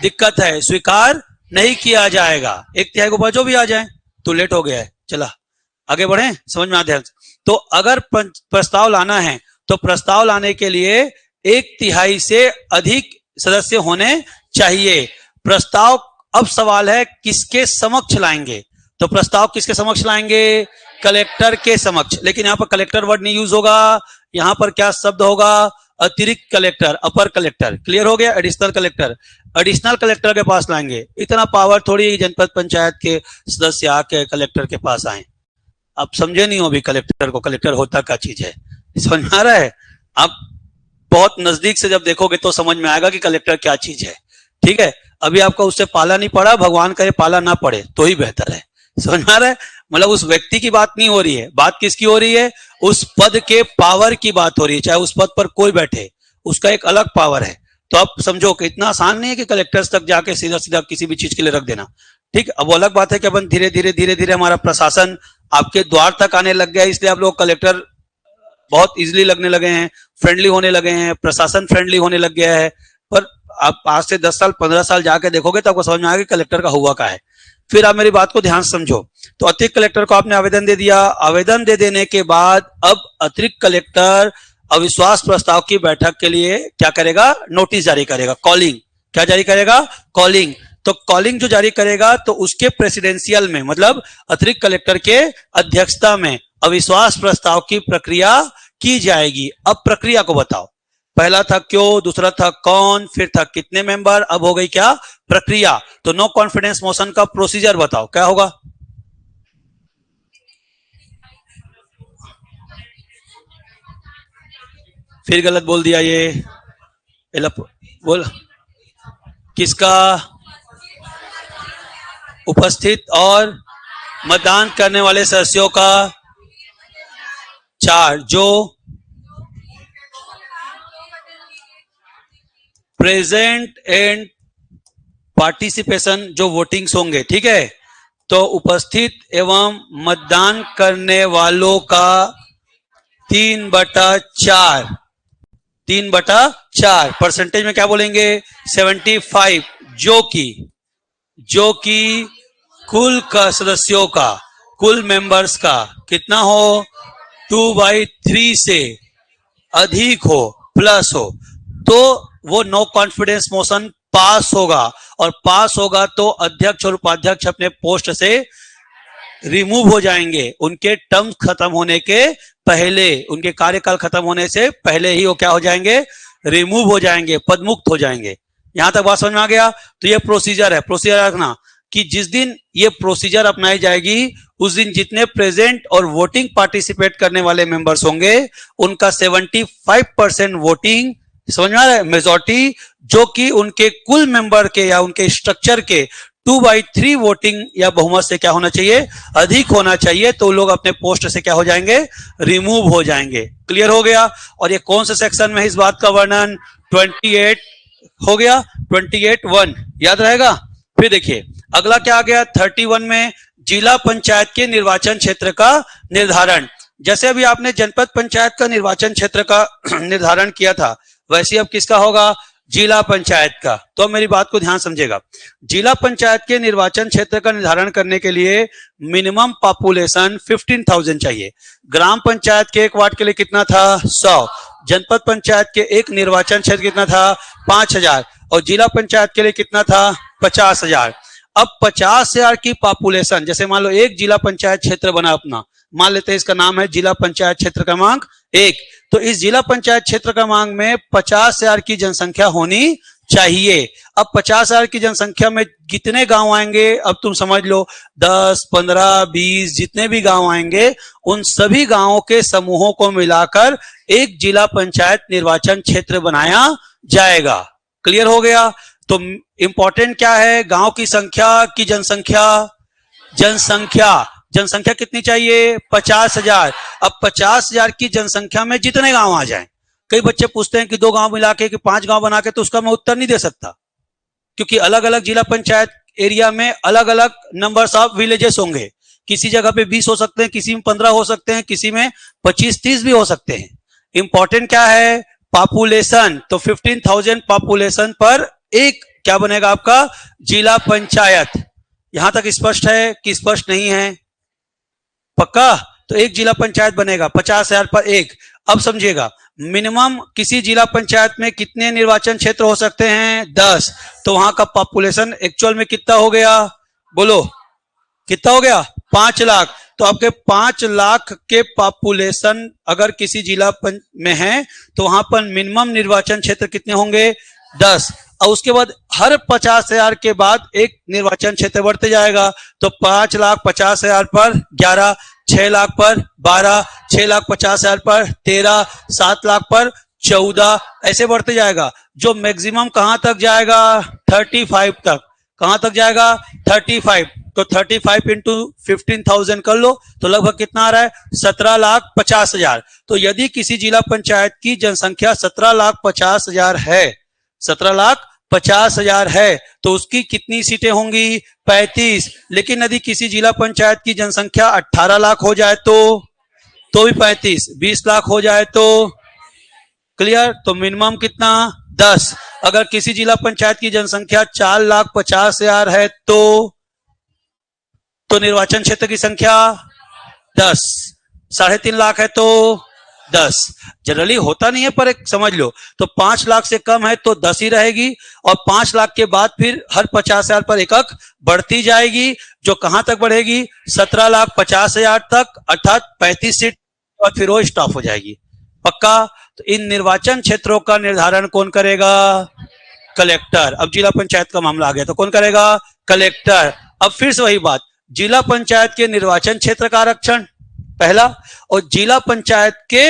दिक्कत है, स्वीकार नहीं किया जाएगा। 1/3 को ऊपर जो भी आ जाए तो लेट हो गया है, चला आगे बढ़े, समझ में आता है? तो अगर प्रस्ताव लाना है तो प्रस्ताव लाने के लिए 1/3 से अधिक सदस्य होने चाहिए। प्रस्ताव, अब सवाल है किसके समक्ष लाएंगे? तो प्रस्ताव किसके समक्ष लाएंगे? कलेक्टर के समक्ष। लेकिन यहां पर कलेक्टर वर्ड नहीं यूज होगा, यहां पर क्या शब्द होगा? अतिरिक्त कलेक्टर, अपर कलेक्टर। क्लियर हो गया? एडिशनल कलेक्टर, एडिशनल कलेक्टर के पास लाएंगे। इतना पावर थोड़ी जनपद पंचायत के सदस्य आके कलेक्टर के पास आए। आप समझे नहीं हो अभी कलेक्टर को, कलेक्टर होता क्या चीज है, समझ में आ रहा है? आप बहुत नजदीक से जब देखोगे तो समझ में आएगा कि कलेक्टर क्या चीज है, ठीक है? अभी आपका उससे पाला नहीं पड़ा, भगवान करे पाला ना पड़े तो ही बेहतर है, समझ में आ रहा है? मतलब उस व्यक्ति की बात नहीं हो रही है, बात किसकी हो रही है? उस पद के पावर की बात हो रही है। चाहे उस पद पर कोई बैठे, उसका एक अलग पावर है। तो आप समझो कि इतना आसान नहीं है कि कलेक्टर्स तक जाके सीधा सीधा किसी भी चीज के लिए रख देना, ठीक? अब वो अलग बात है कि अपन धीरे धीरे हमारा प्रशासन आपके द्वार तक आने लग गया, इसलिए आप लोग कलेक्टर बहुत इजीली लगने लगे हैं, फ्रेंडली होने लगे हैं, प्रशासन फ्रेंडली होने लग गया है। पर आप आज से 10 साल 15 साल जाके देखोगे तो आपको समझ में आएगा कलेक्टर का हुआ क्या है। फिर आप मेरी बात को ध्यान से समझो। तो अतिरिक्त कलेक्टर को आपने आवेदन दे दिया, आवेदन दे देने के बाद अब अतिरिक्त कलेक्टर अविश्वास प्रस्ताव की बैठक के लिए क्या करेगा? नोटिस जारी करेगा, कॉलिंग। क्या जारी करेगा? कॉलिंग। तो कॉलिंग जो जारी करेगा तो उसके प्रेसिडेंशियल में, मतलब अतिरिक्त कलेक्टर के अध्यक्षता में अविश्वास प्रस्ताव की प्रक्रिया की जाएगी। अब प्रक्रिया को बताओ, पहला था क्यों, दूसरा था कौन, फिर था कितने मेंबर, अब हो गई क्या? प्रक्रिया। तो नो कॉन्फिडेंस मोशन का प्रोसीजर बताओ क्या होगा? फिर गलत बोल दिया ये, बोल किसका? उपस्थित और मतदान करने वाले सदस्यों का 4, जो प्रेजेंट एंड पार्टिसिपेशन, जो वोटिंग्स होंगे, ठीक है? तो उपस्थित एवं मतदान करने वालों का 3/4, 3/4 परसेंटेज में क्या बोलेंगे? 75, जो कि कुल का सदस्यों का, कुल मेंबर्स का कितना हो? 2/3 से अधिक हो, प्लस हो, तो वो नो कॉन्फिडेंस मोशन पास होगा। और पास होगा तो अध्यक्ष और उपाध्यक्ष अपने पोस्ट से रिमूव हो जाएंगे। उनके टर्म खत्म होने के पहले, उनके कार्यकाल खत्म होने से पहले ही वो क्या हो जाएंगे? रिमूव हो जाएंगे, पदमुक्त हो जाएंगे। यहां तक बात समझ में आ गया? तो ये प्रोसीजर है। प्रोसीजर रखना कि जिस दिन ये प्रोसीजर अपनाई जाएगी उस दिन जितने प्रेजेंट और वोटिंग पार्टिसिपेट करने वाले मेंबर्स होंगे उनका 75% वोटिंग समझ में आ रहा है? मेजॉरिटी जो कि उनके कुल मेंबर के या उनके स्ट्रक्चर के 2/3 वोटिंग या बहुमत से क्या होना चाहिए, अधिक होना चाहिए, तो लोग अपने पोस्ट से क्या हो जाएंगे, रिमूव हो जाएंगे। क्लियर हो गया? और ये कौन से सेक्शन में है इस बात का वर्णन? 28 हो गया, 28(1) याद रहेगा। फिर देखिए अगला क्या आ गया 31 में, जिला पंचायत के निर्वाचन क्षेत्र का निर्धारण। जैसे अभी आपने जनपद पंचायत का निर्वाचन क्षेत्र का निर्धारण किया था, वैसे अब किसका होगा, जिला पंचायत का। तो मेरी बात को ध्यान समझेगा, जिला पंचायत के निर्वाचन क्षेत्र का निर्धारण करने के लिए मिनिमम पॉपुलेशन 15,000 चाहिए। ग्राम पंचायत के एक वार्ड के लिए कितना था, 100। जनपद पंचायत के एक निर्वाचन क्षेत्र कितना था, 5,000। और जिला पंचायत के लिए कितना था, 50,000। अब 50,000 की पॉपुलेशन, जैसे मान लो एक जिला पंचायत क्षेत्र बना अपना, मान लेते हैं इसका नाम है जिला पंचायत क्षेत्र क्रमांक 1। तो इस जिला पंचायत क्षेत्र क्रमांक में 50,000 की जनसंख्या होनी चाहिए। अब 50,000 की जनसंख्या में कितने गांव आएंगे, अब तुम समझ लो 10, 15, 20 जितने भी गांव आएंगे, उन सभी गांवों के समूहों को मिलाकर एक जिला पंचायत निर्वाचन क्षेत्र बनाया जाएगा। क्लियर हो गया? तो इंपॉर्टेंट क्या है, गांव की संख्या की जनसंख्या? जनसंख्या। जनसंख्या कितनी चाहिए, 50,000। अब 50,000 की जनसंख्या में जितने गांव आ जाएं, कई बच्चे पूछते हैं कि 2 गांव मिला के कि 5 गांव बना के, तो उसका मैं उत्तर नहीं दे सकता, क्योंकि अलग अलग जिला पंचायत एरिया में अलग अलग नंबर्स ऑफ विलेजेस होंगे। किसी जगह पे 20 हो सकते हैं, किसी में 15 हो सकते हैं, किसी में 25-30 भी हो सकते हैं। इंपॉर्टेंट क्या है, पॉपुलेशन। तो 15,000 पॉपुलेशन पर एक क्या बनेगा आपका, जिला पंचायत। यहां तक स्पष्ट है कि स्पष्ट नहीं है? पक्का? तो एक जिला पंचायत बनेगा, 50,000 पर एक। अब समझिएगा, मिनिमम किसी जिला पंचायत में कितने निर्वाचन क्षेत्र हो सकते हैं, 10। तो वहां का पॉपुलेशन एक्चुअल में कितना हो गया, बोलो कितना हो गया, 5 लाख। तो आपके 5 लाख के पॉपुलेशन अगर किसी जिला में है, तो वहां पर मिनिमम निर्वाचन क्षेत्र कितने होंगे, 10। और उसके बाद हर 50,000 के बाद एक निर्वाचन क्षेत्र बढ़ते जाएगा। तो 5,50,000 पर 11, 6 लाख पर 12, 6,50,000 पर 13, 7 लाख पर 14, ऐसे बढ़ते जाएगा, जो मैक्सिमम कहां तक जाएगा, 35 तक। कहां तक जाएगा, 35। तो 35 इंटू 15,000 कर लो, तो लगभग कितना आ रहा है, 17,50,000। तो यदि किसी जिला पंचायत की जनसंख्या 17,50,000 है, 17,50,000 है, तो उसकी कितनी सीटें होंगी, 35। लेकिन यदि किसी जिला पंचायत की जनसंख्या 18 लाख हो जाए तो भी 35, 20 लाख हो जाए तो, क्लियर? तो मिनिमम कितना, 10। अगर किसी जिला पंचायत की जनसंख्या 4,50,000 है तो निर्वाचन क्षेत्र की संख्या 10, 3.5 लाख है तो 10। जनरली होता नहीं है, पर एक समझ लो, तो 5 लाख से कम है तो 10 ही रहेगी, और 5 लाख के बाद फिर हर 50,000 पर एक बढ़ती जाएगी, जो कहां तक बढ़ेगी, 17,50,000 तक, अर्थात 35 सीट, और फिर वो स्टॉप हो जाएगी। पक्का? तो इन निर्वाचन क्षेत्रों का निर्धारण कौन करेगा, कलेक्टर। अब जिला पंचायत का मामला आ गया तो कौन करेगा, कलेक्टर। अब फिर से वही बात, जिला पंचायत के निर्वाचन क्षेत्र का आरक्षण पहला, और जिला पंचायत के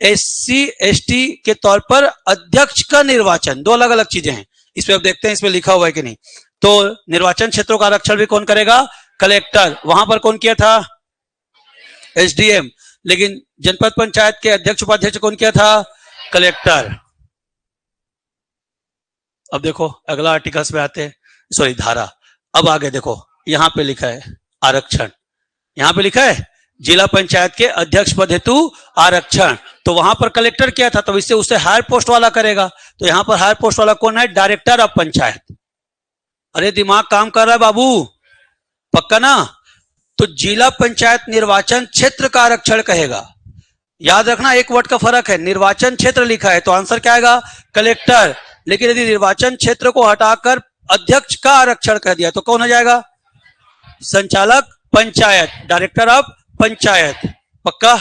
SC ST के तौर पर अध्यक्ष का निर्वाचन, 2 अलग अलग चीजें हैं। इस पे अब देखते हैं इसमें लिखा हुआ है कि नहीं। तो निर्वाचन क्षेत्रों का आरक्षण भी कौन करेगा, कलेक्टर। वहां पर कौन किया था, SDM। लेकिन जनपद पंचायत के अध्यक्ष उपाध्यक्ष कौन किया था, कलेक्टर। अब देखो अगला आर्टिकल्स पे आते हैं, सॉरी धारा। अब आगे देखो, यहां पे लिखा है आरक्षण, यहां पे लिखा है जिला पंचायत के अध्यक्ष पद हेतु आरक्षण। तो वहां पर कलेक्टर किया था, तो इससे उससे हायर पोस्ट वाला करेगा। तो यहां पर हायर पोस्ट वाला कौन है, डायरेक्टर ऑफ पंचायत। अरे दिमाग काम कर रहा है बाबू, पक्का ना? तो जिला पंचायत निर्वाचन क्षेत्र का आरक्षण कहेगा। याद रखना, एक वर्ड का फर्क है, निर्वाचन क्षेत्र लिखा है तो आंसर क्या आएगा, कलेक्टर। लेकिन यदि निर्वाचन क्षेत्र को हटाकर अध्यक्ष का आरक्षण कह दिया तो कौन हो जाएगा, संचालक पंचायत, डायरेक्टर ऑफ पंचायत। पक्का?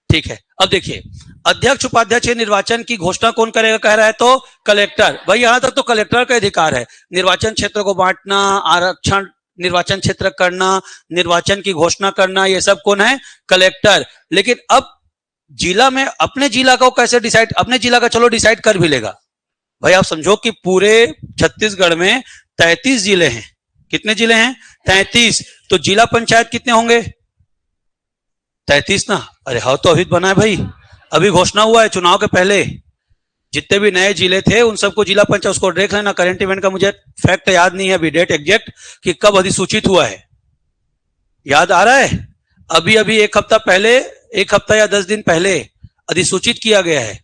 ठीक है। अब देखिए, अध्यक्ष उपाध्यक्ष निर्वाचन की घोषणा कौन करेगा कह रहा है, तो कलेक्टर। भाई यहां तक तो कलेक्टर का अधिकार है, निर्वाचन क्षेत्र को बांटना, आरक्षण निर्वाचन क्षेत्र करना, निर्वाचन की घोषणा करना, ये सब कौन है, कलेक्टर। लेकिन अब जिला में अपने जिला को कैसे डिसाइड, अपने जिला का चलो डिसाइड कर भी लेगा, भाई आप समझो कि पूरे छत्तीसगढ़ में 33 जिले हैं। कितने जिले हैं? 33। तो जिला पंचायत कितने होंगे? 33 ना। अरे हाँ, तो अभी बना है भाई, अभी घोषणा हुआ है चुनाव के पहले। जितने भी नए जिले थे उन सबको जिला पंचायत, उसको देख लेना। करंट इवेंट का मुझे फैक्ट याद नहीं है अभी, डेट एग्जैक्ट कि कब अधिसूचित हुआ है, याद आ रहा है? अभी अभी एक हफ्ता पहले, एक हफ्ता या 10 दिन पहले अधिसूचित किया गया है।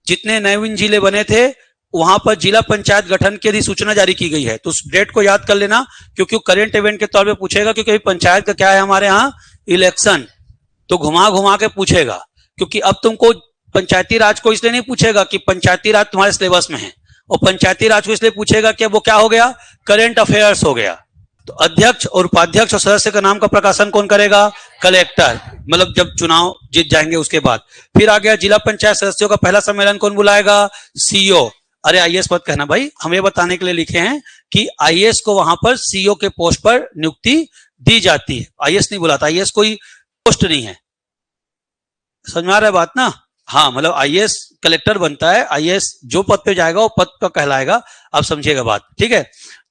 जितने नवीन जिले बने थे वहां पर जिला पंचायत गठन की अधिसूचना जारी की गई है। तो उस डेट को याद कर लेना, क्योंकि करंट इवेंट के तौर पे पूछेगा। क्योंकि अभी पंचायत का क्या है हमारे यहाँ, इलेक्शन, तो घुमा घुमा के पूछेगा। क्योंकि अब तुमको पंचायती राज को इसलिए नहीं पूछेगा कि पंचायती राज तुम्हारे सिलेबस में है, और पंचायती राज को इसलिए पूछेगा कि वो क्या हो गया, करंट अफेयर्स हो गया। तो अध्यक्ष और उपाध्यक्ष और सदस्य का नाम का प्रकाशन कौन करेगा? कलेक्टर, मतलब जब चुनाव जीत जाएंगे उसके बाद। फिर आ गया जिला पंचायत सदस्यों का पहला सम्मेलन कौन बुलाएगा? सीईओ। अरे आईएएस मत कहना भाई, हम ये बताने के लिए लिखे हैं कि आईएएस को वहां पर सीईओ के पोस्ट पर नियुक्ति दी जाती है। आईएएस नहीं बुलाता, आईएएस कोई पोस्ट नहीं है। समझ में आ रहा है बात ना? हाँ, मतलब आईएएस कलेक्टर बनता है, आईएएस जो पद पे जाएगा वो पद का कहलाएगा। आप समझिएगा बात, ठीक है?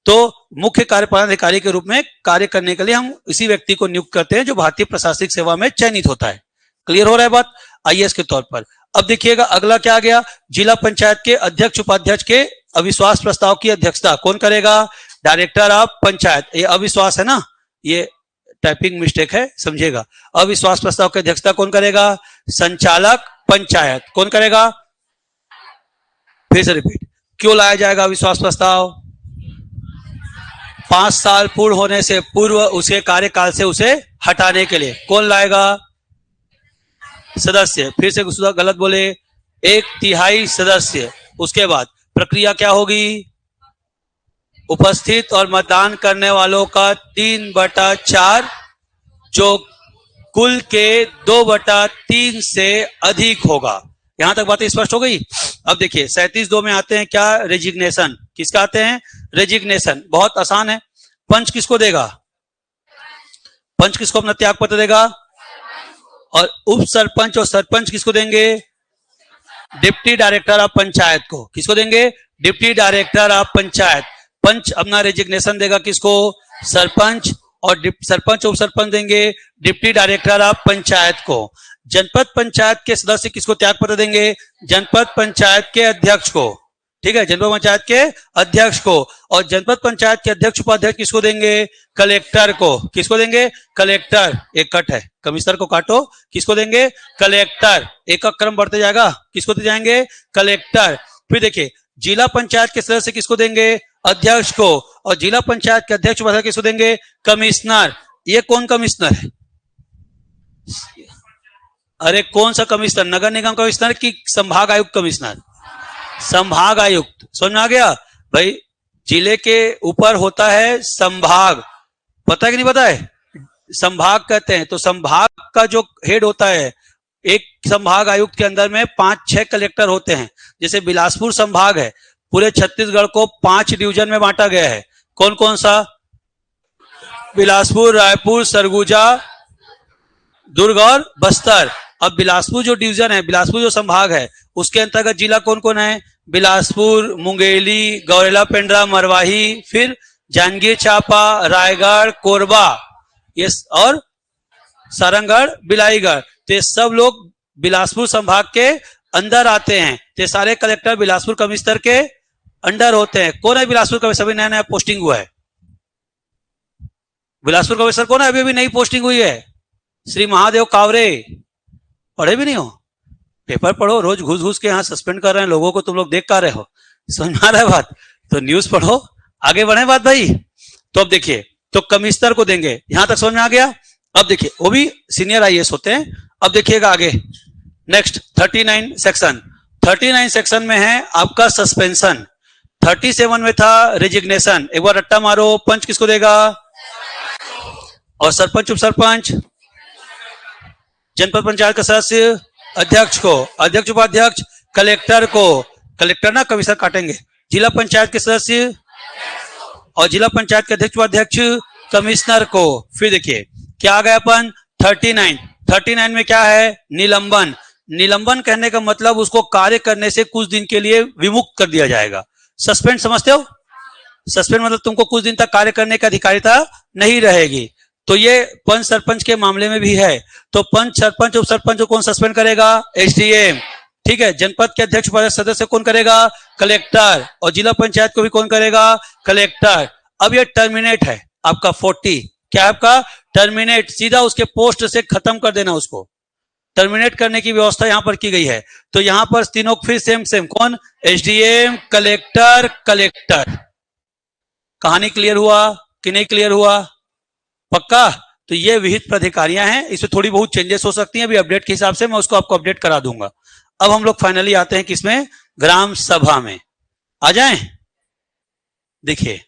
तो मुख्य कार्यपालन अधिकारी के रूप में कार्य करने के लिए हम इसी व्यक्ति को नियुक्त करते हैं जो भारतीय प्रशासनिक सेवा में चयनित होता है। क्लियर हो रहा है बात? आईएएस के तौर पर। अब देखिएगा अगला क्या आ गया, जिला पंचायत के अध्यक्ष उपाध्यक्ष के अविश्वास प्रस्ताव की अध्यक्षता कौन करेगा? Director of panchayat. ये अविश्वास है ना, ये टाइपिंग मिस्टेक है, समझिएगा। अविश्वास प्रस्ताव की अध्यक्षता कौन करेगा? संचालक पंचायत। कौन करेगा? फिर से रिपीट, क्यों लाया जाएगा अविश्वास प्रस्ताव? 5 साल पूर्ण होने से पूर्व उसके कार्यकाल से उसे हटाने के लिए। कौन लाएगा? सदस्य। फिर से गलत बोले, 1/3 सदस्य। उसके बाद प्रक्रिया क्या होगी? उपस्थित और मतदान करने वालों का 3/4 जो कुल के 2/3 से अधिक होगा। यहां तक बातें स्पष्ट हो गई? अब देखिए 37(2) में आते हैं क्या? रेजिग्नेशन। किसका आते हैं? रेजिग्नेशन। बहुत आसान है। पंच किसको देगा? पंच किसको अपना त्याग पत्र देगा? और उप सरपंच और सरपंच किसको देंगे? डिप्टी डायरेक्टर ऑफ पंचायत को। किसको देंगे? Deputy director of panchayat. पंच अपना रेजिग्नेशन देगा किसको? सरपंच। और सरपंच उप सरपंच देंगे डिप्टी डायरेक्टर ऑफ पंचायत को। जनपद पंचायत के सदस्य किसको त्याग पत्र देंगे? जनपद पंचायत के अध्यक्ष को। ठीक है, जनपद पंचायत के अध्यक्ष को। और जनपद पंचायत के अध्यक्ष उपाध्यक्ष किसको देंगे? कलेक्टर को। किसको देंगे? कलेक्टर। एक कट है, कमिश्नर को काटो। किसको देंगे? कलेक्टर। एक का क्रम बढ़ते जाएगा, किसको दे जाएंगे? कलेक्टर। फिर देखिए जिला पंचायत के सदस्य किसको देंगे? अध्यक्ष को। और जिला पंचायत के अध्यक्ष उपाध्यक्ष किसको देंगे? कमिश्नर। ये कौन कमिश्नर है? अरे कौन सा कमिश्नर? नगर निगम कमिश्नर की संभाग आयुक्त कमिश्नर? संभाग आयुक्त। समझ में आ गया भाई? जिले के ऊपर होता है संभाग, पता है कि नहीं पता है? संभाग कहते हैं। तो संभाग का जो हेड होता है, एक संभाग आयुक्त के अंदर में 5-6 कलेक्टर होते हैं। जैसे बिलासपुर संभाग है, पूरे छत्तीसगढ़ को 5 डिवीजन में बांटा गया है। कौन कौन सा? बिलासपुर, रायपुर, सरगुजा, दुर्ग और बस्तर। अब बिलासपुर जो डिवीजन है, बिलासपुर जो संभाग है, उसके अंतर्गत जिला कौन कौन है? बिलासपुर, मुंगेली, गौरेला पेंड्रा, मरवाही, फिर जांजगीर चांपा, रायगढ़, कोरबा, ये और सारंगढ़, बिलाईगढ़। तो ये सब लोग बिलासपुर संभाग के अंदर आते हैं। तो सारे कलेक्टर बिलासपुर कमिश्नर के अंडर होते हैं। कौन है बिलासपुर कमिश्नर? अभी नया नया पोस्टिंग हुआ है। बिलासपुर कमिश्नर कौन है? अभी अभी नई पोस्टिंग हुई है, श्री महादेव कावरे। पढ़े भी नहीं हो? पेपर पढ़ो, रोज घुस घुस के यहाँ सस्पेंड कर रहे हैं लोगों को, तुम लोग देख कर रहे हो। समझ में आ रहा है बात? तो न्यूज पढ़ो, आगे बढ़े बात भाई। तो अब देखिए, तो कमिश्नर को देंगे। यहां तक समझ में आ गया? अब देखिए वो भी सीनियर आईएएस होते हैं। अब देखिएगा आगे नेक्स्ट 39 सेक्शन। 39 सेक्शन में है आपका सस्पेंशन। 37 में था रेजिग्नेशन। एक बार रट्टा मारो, पंच किसको देगा? और सरपंच उप सरपंच? जनपद पंचायत का सदस्य अध्यक्ष को, अध्यक्ष उपाध्यक्ष कलेक्टर को। कलेक्टर ना कमिश्नर काटेंगे। जिला पंचायत के सदस्य और जिला पंचायत के अध्यक्ष उपाध्यक्ष कमिश्नर को। फिर देखिए क्या आ गया अपन? 39 में क्या है? निलंबन। निलंबन कहने का मतलब उसको कार्य करने से कुछ दिन के लिए विमुक्त कर दिया जाएगा। सस्पेंड समझते हो? सस्पेंड मतलब तुमको कुछ दिन तक कार्य करने की अधिकारिता नहीं रहेगी। तो ये पंच सरपंच के मामले में भी है। तो पंच, सरपंच, उप सरपंच को कौन सस्पेंड करेगा? एसडीएम। ठीक है। जनपद के अध्यक्ष पद सदस्य कौन करेगा? कलेक्टर। और जिला पंचायत को भी कौन करेगा? कलेक्टर। अब ये टर्मिनेट है आपका 40, क्या है आपका? टर्मिनेट, सीधा उसके पोस्ट से खत्म कर देना, उसको टर्मिनेट करने की व्यवस्था यहां पर की गई है। तो यहां पर तीनों फिर सेम कौन? SDM, collector, collector. कहानी क्लियर हुआ कि नहीं क्लियर हुआ? पक्का? तो ये विहित प्राधिकारियां हैं, इसमें थोड़ी बहुत चेंजेस हो सकती हैं, अभी अपडेट के हिसाब से मैं उसको आपको अपडेट करा दूंगा। अब हम लोग फाइनली आते हैं किसमें? ग्राम सभा में। आ जाएं? देखिए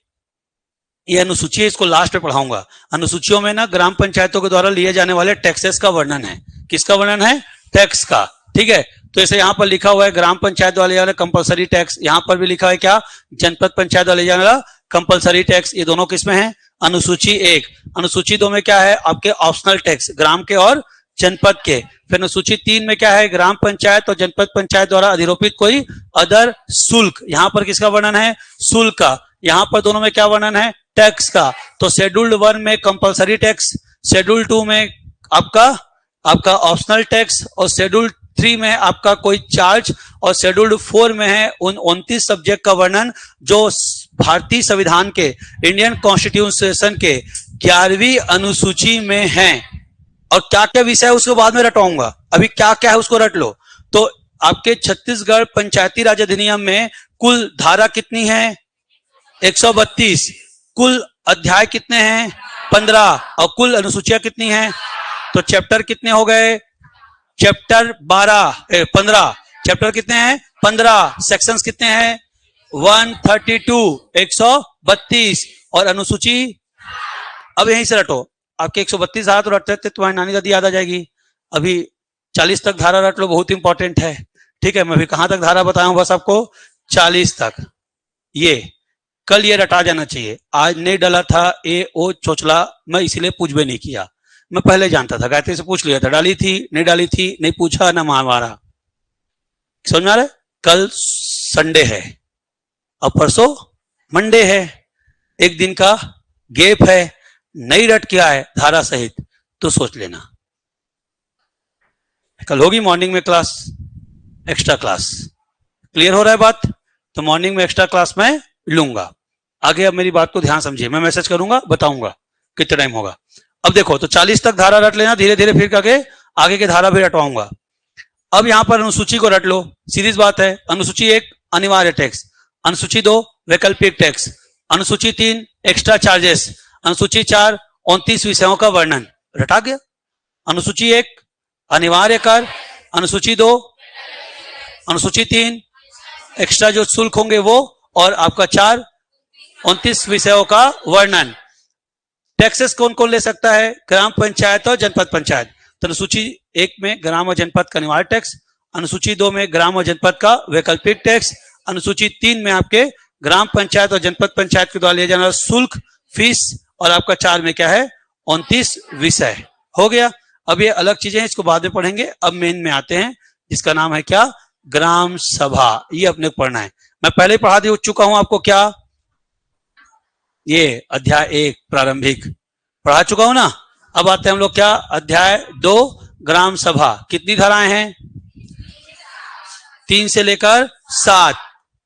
ये अनुसूची है, इसको लास्ट में पढ़ाऊंगा। अनुसूचियों में ना ग्राम पंचायतों के द्वारा लिए जाने वाले टैक्सेस का वर्णन है। किसका वर्णन है? टैक्स का। ठीक है। तो ऐसे यहां पर लिखा हुआ है ग्राम पंचायत द्वारा लिया जाने कंपलसरी टैक्स, यहां पर भी लिखा है क्या? जनपद पंचायत द्वारा लिया जाने वाला कंपलसरी टैक्स। ये दोनों किसमें है? अनुसूची 1। अनुसूची 2 में क्या है? आपके ऑप्शनल टैक्स, ग्राम के और जनपद के। फिर अनुसूची 3 में क्या है? ग्राम पंचायत और जनपद पंचायत द्वारा अधिरोपित कोई अदर शुल्क। यहां पर किसका वर्णन है? शुल्क का। यहां पर दोनों में क्या वर्णन है? टैक्स का। तो शेड्यूल्ड 1 में कंपलसरी टैक्स, शेड्यूल्ड 2 में आपका ऑप्शनल टैक्स, और शेड्यूल्ड 3 में आपका कोई चार्ज, और शेड्यूल्ड 4 में है उन 29 सब्जेक्ट का वर्णन जो भारतीय संविधान के, इंडियन कॉन्स्टिट्यूशन के 11वीं अनुसूची में है। और क्या क्या विषय है उसको बाद में रटवाऊंगा, अभी क्या क्या है उसको रट लो। तो आपके छत्तीसगढ़ पंचायती राज अधिनियम में कुल धारा कितनी है? 132। कुल अध्याय कितने हैं? 15। और कुल अनुसूचियां कितनी हैं? तो चैप्टर कितने हो गए? चैप्टर 15। चैप्टर कितने हैं? 15। सेक्शंस कितने हैं? 132, 132। और अनुसूची अब यहीं से रटो। आपके 132 धारा तो रटते थे, तुम्हारी नानी दादी याद आ जाएगी। अभी 40 तक धारा रट लो, बहुत इंपॉर्टेंट है। ठीक है। मैं अभी कहां तक धारा बताया हूं? बस आपको 40 तक। ये कल ये रटा जाना चाहिए, आज नहीं डाला था ए ओ चोचला, मैं इसीलिए पूछ भी नहीं किया। मैं पहले जानता था, गायत्री से पूछ लिया था, डाली थी नहीं डाली थी, नहीं पूछा ना मारा। समझ में आ रहा है? कल संडे है और परसों मंडे है, एक दिन का गैप है, नहीं रट किया है धारा सहित तो सोच लेना। कल होगी मॉर्निंग में क्लास, एक्स्ट्रा क्लास। क्लियर हो रहा है बात? तो मॉर्निंग में एक्स्ट्रा क्लास में लूंगा। आगे अब मेरी बात को ध्यान समझिए, मैं मैसेज करूंगा, बताऊंगा कितना टाइम होगा। अब देखो, तो 40 तक धारा रट लेना, धीरे धीरे फिर आगे के धारा भी रटवाऊंगा। अब यहां पर अनुसूची को रट लो, सीधी बात है। अनुसूची 1 अनिवार्य टैक्स, अनुसूची 2 वैकल्पिक टैक्स, अनुसूची 3 एक्स्ट्रा चार्जेस, अनुसूची 4 29 विषयों का वर्णन। रटा गया? अनुसूची 1 अनिवार्य कर, अनुसूची 2 अनुसूची 3 एक्स्ट्रा जो शुल्क होंगे वो, और आपका 4 29 विषयों का वर्णन। टैक्सेस कौन कौन ले सकता है? ग्राम पंचायत और जनपद पंचायत। तो अनुसूची 1 में ग्राम और जनपद का अनिवार्य टैक्स, अनुसूची 2 में ग्राम और जनपद का वैकल्पिक टैक्स, अनुसूची 3 में आपके ग्राम पंचायत और जनपद पंचायत के द्वारा लिया जाने वाला शुल्क, फीस, और आपका 4 में क्या है? 29 विषय। हो गया। अब ये अलग चीजें हैं, इसको बाद में पढ़ेंगे। अब मेन में आते हैं जिसका नाम है क्या? ग्राम सभा। ये अपने को पढ़ना है, मैं पहले पढ़ा दे चुका हूं आपको। क्या ये अध्याय 1 प्रारंभिक पढ़ा चुका हूं ना। अब आते हैं हम लोग क्या? अध्याय 2 ग्राम सभा। कितनी धाराएं हैं? 3 से लेकर 7।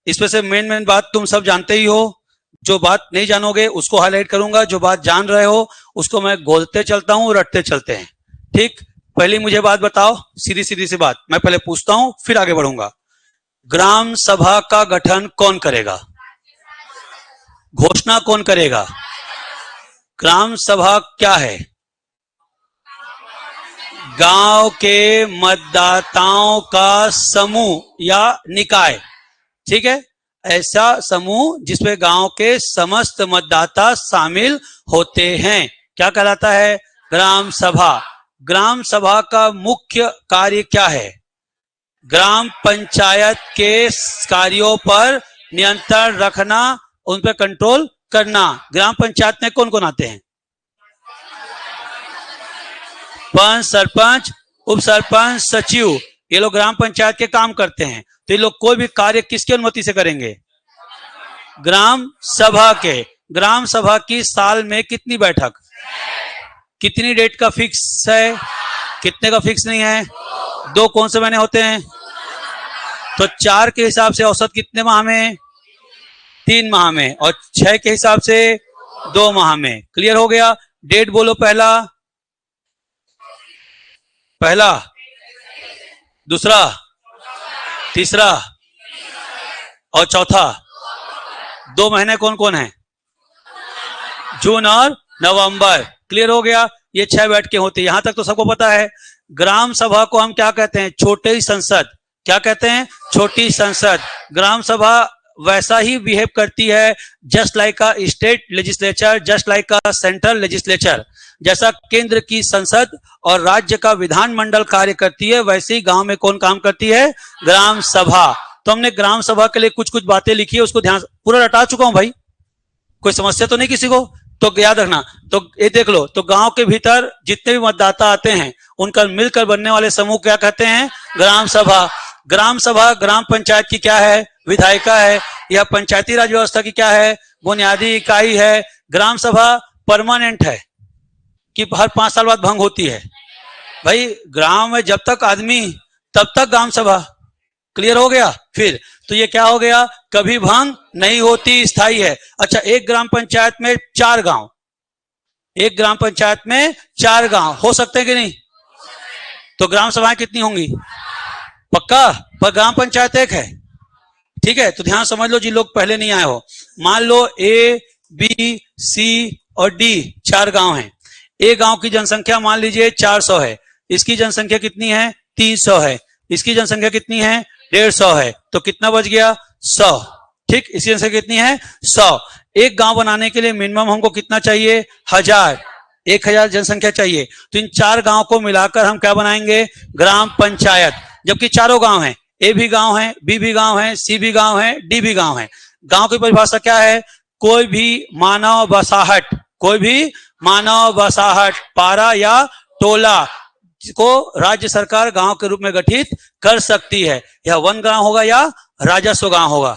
इसमें से मेन बात तुम सब जानते ही हो, जो बात नहीं जानोगे उसको हाईलाइट करूंगा, जो बात जान रहे हो उसको मैं गोलते चलता हूं, रटते चलते हैं। ठीक। पहले मुझे बात बताओ, सीधी सीधी सी बात, मैं पहले पूछता हूं फिर आगे बढ़ूंगा। ग्राम सभा का गठन कौन करेगा? घोषणा कौन करेगा? ग्राम सभा क्या है? गांव के मतदाताओं का समूह या निकाय। ठीक है। ऐसा समूह जिसमें गांव के समस्त मतदाता शामिल होते हैं, क्या कहलाता है? ग्राम सभा। ग्राम सभा का मुख्य कार्य क्या है? ग्राम पंचायत के कार्यों पर नियंत्रण रखना, उन पर कंट्रोल करना। ग्राम पंचायत में कौन कौन आते हैं? पंच, सरपंच, उप सरपंच, सचिव, ये लोग ग्राम पंचायत के काम करते हैं। तो ये लोग कोई भी कार्य किसकी अनुमति से करेंगे? ग्राम सभा के। ग्राम सभा की साल में कितनी बैठक, कितनी डेट का फिक्स है, कितने का फिक्स नहीं है? 2 कौन से महीने होते हैं? तो 4 के हिसाब से औसत कितने माह में? 3 माह में, और 6 के हिसाब से 2 माह में। क्लियर हो गया? डेट बोलो, पहला, दूसरा, तीसरा और चौथा। 2 महीने कौन कौन है? जून और नवंबर। क्लियर हो गया? ये 6 बैठकें होती है। यहां तक तो सबको पता है। ग्राम सभा को हम क्या कहते हैं? छोटी संसद। क्या कहते हैं? छोटी संसद। ग्राम सभा वैसा ही बिहेव करती है just like a state legislature, just like a central legislature. जैसा केंद्र की संसद और राज्य का विधानमंडल कार्य करती है, वैसे ही गांव में कौन काम करती है? ग्राम सभा। तो हमने ग्राम सभा के लिए कुछ कुछ बातें लिखी है, उसको ध्यान, पूरा रटा चुका हूं भाई, कोई समस्या तो नहीं किसी को? तो याद रखना। तो ये देख लो, तो गांव के भीतर जितने भी मतदाता आते हैं उनका मिलकर बनने वाले समूह क्या कहते हैं? ग्राम सभा। ग्राम सभा ग्राम पंचायत की क्या है? विधायिका है। यह पंचायती राज व्यवस्था की क्या है? बुनियादी इकाई है। ग्राम सभा परमानेंट है कि हर 5 साल बाद भंग होती है? भाई गांव में जब तक आदमी तब तक ग्राम सभा। क्लियर हो गया? फिर तो ये क्या हो गया? कभी भंग नहीं होती, स्थायी है। अच्छा, एक ग्राम पंचायत में 4 गांव, एक ग्राम पंचायत में 4 गांव हो सकते हैं कि नहीं? तो ग्राम सभाएं कितनी होंगी? पक्का? पर ग्राम पंचायत एक है। ठीक है, तो ध्यान समझ लो जिन लोग पहले नहीं आए हो। मान लो ए, बी, सी और डी 4 गांव हैं। ए गांव की जनसंख्या मान लीजिए 400 है। इसकी जनसंख्या कितनी है? 300 है। इसकी जनसंख्या कितनी है? 150 है। तो कितना बच गया? 100। ठीक, इसकी जनसंख्या कितनी है? 100। एक गांव बनाने के लिए मिनिमम हमको कितना चाहिए? 1000 जनसंख्या चाहिए। तो इन 4 गांव को मिलाकर हम क्या बनाएंगे? ग्राम पंचायत। जबकि चारों गांव हैं, ए भी गांव है, बी भी गांव है, सी भी गांव है, डी भी गांव है। गांव की परिभाषा क्या है? कोई भी मानव बसाहट, कोई भी मानव बसाहट, पारा या टोला को राज्य सरकार गांव के रूप में गठित कर सकती है। यह वन गांव होगा या राजस्व गांव होगा?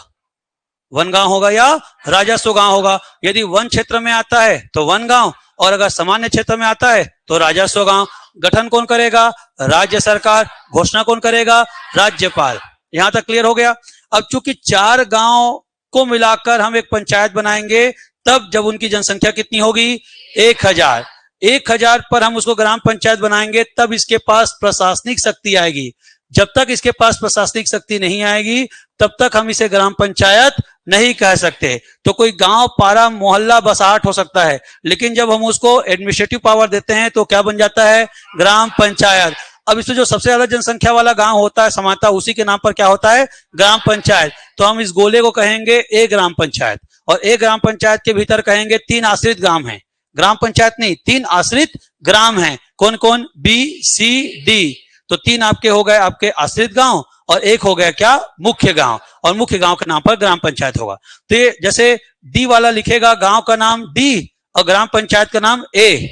वन गांव होगा या राजस्व गांव होगा? यदि वन क्षेत्र में आता है तो वन गांव, और अगर सामान्य क्षेत्र में आता है तो राजस्व गांव। गठन कौन करेगा? राज्य सरकार। घोषणा कौन करेगा? राज्यपाल। यहां तक क्लियर हो गया? अब चूंकि 4 गांव को मिलाकर हम एक पंचायत बनाएंगे, तब जब उनकी जनसंख्या कितनी होगी? 1000। 1000 पर हम उसको ग्राम पंचायत बनाएंगे, तब इसके पास प्रशासनिक शक्ति आएगी। जब तक इसके पास प्रशासनिक शक्ति नहीं आएगी, तब तक हम इसे ग्राम पंचायत नहीं कह सकते। तो कोई गांव, पारा, मोहल्ला, बसाहट हो सकता है, लेकिन जब हम उसको एडमिनिस्ट्रेटिव पावर देते हैं तो क्या बन जाता है? ग्राम पंचायत। अब इसमें जो सबसे ज्यादा जनसंख्या वाला गांव होता है समानता, उसी के नाम पर क्या होता है? ग्राम पंचायत। तो हम इस गोले को कहेंगे ए ग्राम पंचायत, और ए ग्राम पंचायत के भीतर कहेंगे 3 आश्रित ग्राम हैं। ग्राम पंचायत नहीं, 3 आश्रित ग्राम हैं। कौन कौन? बी, सी, डी। तो 3 आपके हो गए आपके आश्रित गांव, और 1 हो गया क्या? मुख्य गांव। और मुख्य गांव के नाम पर ग्राम पंचायत होगा। तो ये जैसे डी वाला लिखेगा गांव का नाम डी और ग्राम पंचायत का नाम ए,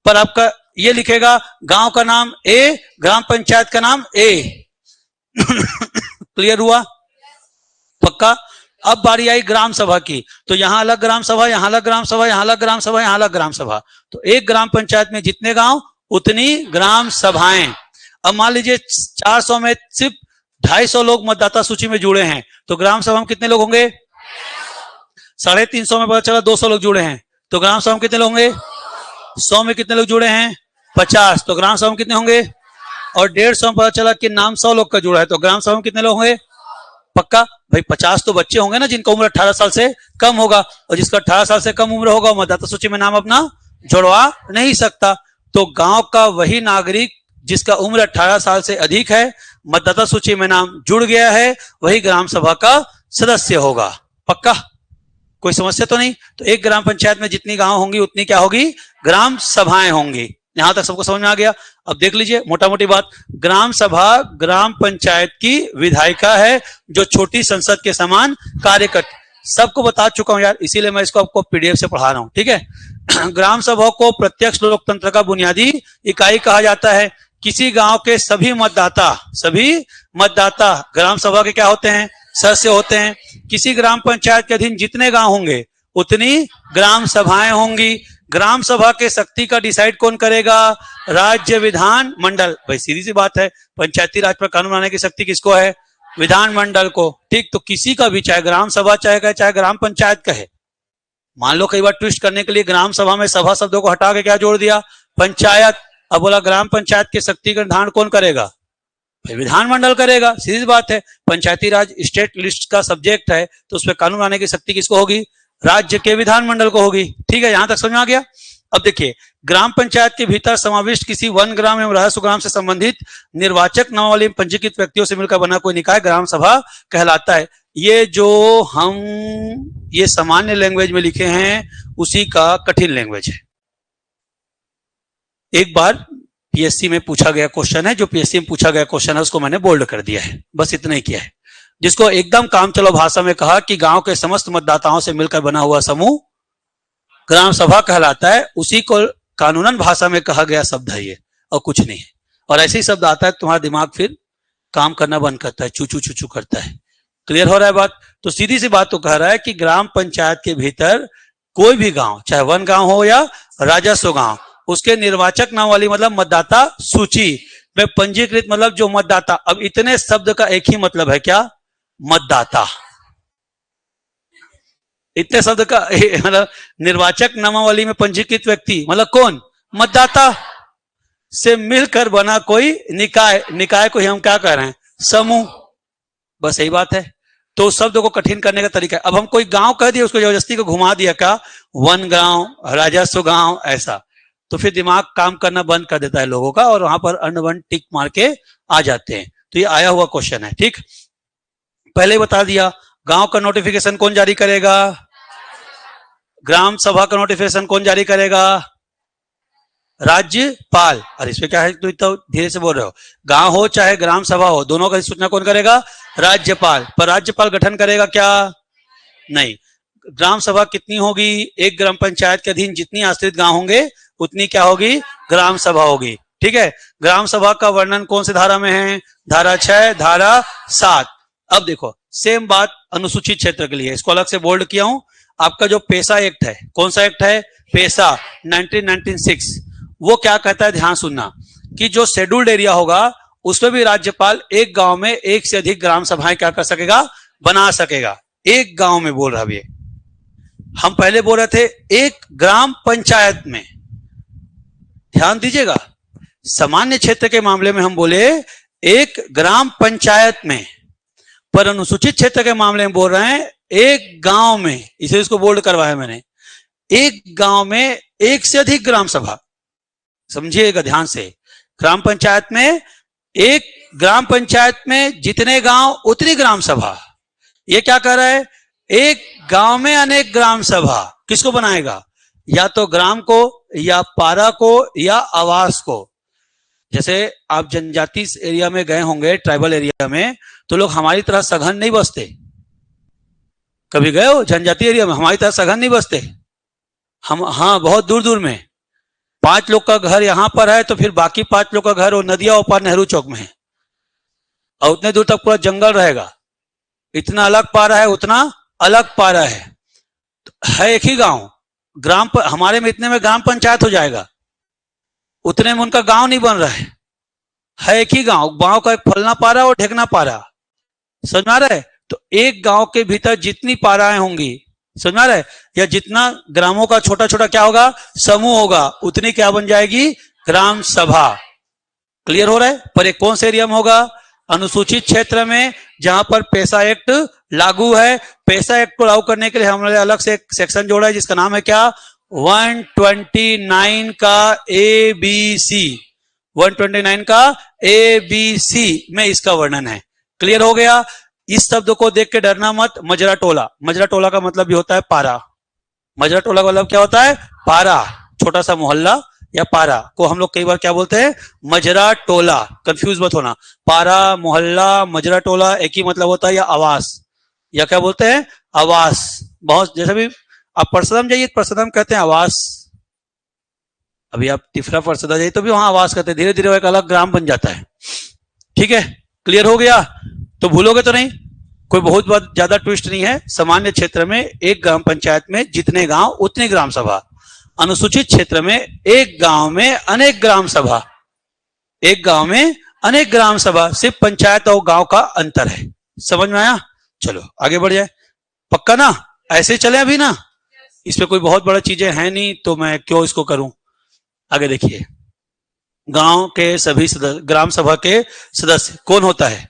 पर आपका ये लिखेगा गांव का नाम ए, ग्राम पंचायत का नाम ए। क्लियर हुआ? पक्का? अब बारी आई ग्राम सभा की। तो यहां अलग ग्राम सभा, यहां अलग ग्राम सभा, यहां अलग ग्राम सभा, यहां अलग ग्राम सभा। तो एक ग्राम पंचायत में जितने गांव उतनी ग्राम सभाएं। अब मान लीजिए 400 में सिर्फ 250 लोग मतदाता सूची में जुड़े हैं, तो ग्राम सभा में कितने लोग होंगे? 350 में पता चला 200 लोग जुड़े हैं, तो ग्राम सभा में कितने लोग होंगे? 100 में कितने लोग जुड़े हैं? 50, तो ग्राम सभा में कितने होंगे? और 150 में पता चला कि नाम 100 लोग का जुड़ा है, तो ग्राम सभा में कितने लोग होंगे? पक्का? भाई 50 तो बच्चे होंगे ना जिनका उम्र 18 साल से कम होगा, और जिसका 18 साल से कम उम्र होगा मतदाता सूची में नाम अपना जुड़वा नहीं सकता। तो गांव का वही नागरिक जिसका उम्र 18 साल से अधिक है, मतदाता सूची में नाम जुड़ गया है, वही ग्राम सभा का सदस्य होगा। पक्का? कोई समस्या तो नहीं? तो एक ग्राम पंचायत में जितनी गांव होंगी उतनी क्या होगी? ग्राम सभाएं होंगी। यहां तक सबको समझ में आ गया? अब देख लीजिए मोटा मोटी बात, ग्राम सभा ग्राम पंचायत की विधायिका है जो छोटी संसद के समान कार्य करती। सबको बता चुका हूं यार, इसीलिए मैं इसको आपको पीडीएफ से पढ़ा रहा हूं। ठीक है? ग्राम सभा को प्रत्यक्ष लोकतंत्र का बुनियादी इकाई कहा जाता है। किसी गांव के सभी मतदाता ग्राम सभा के क्या होते हैं? सदस्य होते हैं। किसी ग्राम पंचायत के अधीन जितने गांव होंगे उतनी ग्राम सभाएं होंगी। ग्राम सभा के शक्ति का डिसाइड कौन करेगा? राज्य विधान मंडल। भाई सीधी सी बात है, पंचायती राज पर कानून बनाने की शक्ति किसको है? विधानमंडल को। ठीक, तो किसी का भी, चाहे ग्राम सभा चाहे ग्राम पंचायत का है। मान लो कई बार ट्विस्ट करने के लिए ग्राम सभा में सभा शब्दों को हटा के क्या जोड़ दिया? पंचायत। अब बोला ग्राम पंचायत के शक्ति का निर्धारण कौन करेगा? विधानमंडल करेगा। सीधी बात है, पंचायती राज स्टेट लिस्ट का सब्जेक्ट है तो उसमें कानून बनाने की शक्ति किसको होगी? राज्य के विधानमंडल को होगी। ठीक है, यहां तक समझ में आ गया। अब देखिए, ग्राम पंचायत के भीतर समाविष्ट किसी वन ग्राम एवं राजस्व ग्राम से संबंधित निर्वाचक नामावली में पंजीकृत व्यक्तियों से मिलकर बना कोई निकाय ग्राम सभा कहलाता है। ये जो हम ये सामान्य लैंग्वेज में लिखे हैं उसी का कठिन लैंग्वेज है। एक बार पीएससी में पूछा गया क्वेश्चन है, जो पीएससी में पूछा गया क्वेश्चन है उसको मैंने बोल्ड कर दिया है, बस इतना ही किया है। जिसको एकदम काम चलो भाषा में कहा कि गांव के समस्त मतदाताओं से मिलकर बना हुआ समूह ग्राम सभा कहलाता है, उसी को कानूनन भाषा में कहा गया शब्द है ये, और कुछ नहीं है। और ऐसे ही शब्द आता है तुम्हारा दिमाग फिर काम करना बंद करता है, चू चू चू चू करता है। क्लियर हो रहा है बात? तो सीधी सी बात तो कह रहा है कि ग्राम पंचायत के भीतर कोई भी गांव, चाहे वन गांव हो या राजस्व गांव, उसके निर्वाचक नामावली मतलब मतदाता सूची में पंजीकृत मतलब जो मतदाता। अब इतने शब्द का एक ही मतलब है, क्या? मतदाता। इतने शब्द का मतलब निर्वाचक नामावली में पंजीकृत व्यक्ति मतलब कौन? मतदाता से मिलकर बना कोई निकाय। निकाय को ही हम क्या कह रहे हैं? समूह। बस यही बात है। तो शब्द को कठिन करने का तरीका है। अब हम कोई गांव कह दिया, उसको जबरदस्ती को घुमा दिया, क्या? वन गांव, राजस्व गांव, ऐसा। तो फिर दिमाग काम करना बंद कर देता है लोगों का, और वहां पर अनवन टिक मार के आ जाते हैं। तो ये आया हुआ क्वेश्चन है। ठीक, पहले बता दिया, गांव का नोटिफिकेशन कौन जारी करेगा? ग्राम सभा का नोटिफिकेशन कौन जारी करेगा? राज्यपाल। और इसमें क्या है, तो इतना धीरे से बोल रहे हो, गांव हो चाहे ग्राम सभा हो, दोनों का सूचना कौन करेगा? राज्यपाल। पर राज्यपाल गठन करेगा क्या? नहीं। ग्राम सभा कितनी होगी? एक ग्राम पंचायत के अधीन जितनी आश्रित गांव होंगे उतनी क्या होगी? ग्राम सभा होगी। ठीक है, ग्राम सभा का वर्णन कौन से धारा में है? धारा 6, धारा 7। अब देखो, सेम बात अनुसूचित क्षेत्र के लिए, इसको अलग से बोल्ड किया हूं। आपका जो पेशा एक्ट है, कौन सा एक्ट है? पेशा 1996। वो क्या कहता है, ध्यान सुनना, कि जो शेड्यूल्ड एरिया होगा उसमें भी राज्यपाल एक गांव में एक से अधिक ग्राम सभाएं क्या कर सकेगा? बना सकेगा। एक गांव में बोल रहा है। हम पहले बोल रहे थे एक ग्राम पंचायत में। ध्यान दीजिएगा, सामान्य क्षेत्र के मामले में हम बोले एक ग्राम पंचायत में, पर अनुसूचित क्षेत्र के मामले में बोल रहे हैं एक गांव में। इसे इसको बोल्ड करवाया मैंने, एक गांव में एक से अधिक ग्राम सभा। समझिएगा ध्यान से, ग्राम पंचायत में एक ग्राम पंचायत में जितने गांव उतनी ग्राम सभा। ये क्या कह रहा है? एक गांव में अनेक ग्राम सभा किसको बनाएगा? या तो ग्राम को, या पारा को, या आवास को। जैसे आप जनजाति एरिया में गए होंगे, ट्राइबल एरिया में, तो लोग हमारी तरह सघन नहीं बसते। कभी गए हो जनजाति एरिया में? हमारी तरह सघन नहीं बसते हम। हाँ, बहुत दूर दूर में 5 लोग का घर यहां पर है, तो फिर बाकी 5 लोग का घर वो नदिया ऊपर नेहरू चौक में है, और उतने दूर तक पूरा जंगल रहेगा। इतना अलग पारा है, उतना अलग पारा है एक ही गांव। ग्राम पर हमारे में इतने में ग्राम पंचायत हो जाएगा, उतने में उनका गांव नहीं बन रहा है एक ही गांव। गांव का एक फलना पारा और ढेकना पारा, समझ में आ रहा है? तो एक गांव के भीतर जितनी पाराएं होंगी, समझ में आ रहा है, या जितना ग्रामों का छोटा छोटा क्या होगा? समूह होगा, उतनी क्या बन जाएगी? ग्राम सभा। क्लियर हो रहा है? पर एक कौन से एरिया में होगा? अनुसूचित क्षेत्र में, जहां पर पेशा एक्ट लागू है। पेशा एक्ट को लागू करने के लिए हमने अलग से एक सेक्शन जोड़ा है जिसका नाम है क्या? 129 का ABC। 129 का ABC में इसका वर्णन है। क्लियर हो गया? इस शब्द को देख के डरना मत। मजरा टोला, मजरा टोला का मतलब भी होता है पारा। मजरा टोला का मतलब क्या होता है? पारा, छोटा सा मोहल्ला या पारा को हम लोग कई बार क्या बोलते हैं? मजरा टोला। कंफ्यूज मत होना, पारा, मोहल्ला, मजरा टोला एक ही मतलब होता है, या आवास, या क्या बोलते हैं? आवास। बहुत, जैसे भी आप परसदम जाइए, परसदम कहते हैं आवास। अभी आप तिफरा परसदा जाइए तो भी वहां आवास कहते हैं। धीरे धीरे एक अलग ग्राम बन जाता है। ठीक है, क्लियर हो गया? तो भूलोगे तो नहीं? कोई बहुत ज्यादा ट्विस्ट नहीं है। सामान्य क्षेत्र में एक ग्राम पंचायत में जितने गांव उतनी ग्राम सभा, अनुसूचित क्षेत्र में एक गांव में अनेक ग्राम सभा, एक गांव में अनेक ग्राम सभा, सिर्फ पंचायत और गांव का अंतर है। समझ में आया? चलो आगे बढ़ जाए। पक्का ना? ऐसे चले अभी ना, इसमें कोई बहुत बड़ा चीजें हैं नहीं तो मैं क्यों इसको करूं। आगे देखिए, गांव के सभी सदस्य, ग्राम सभा के सदस्य कौन होता है?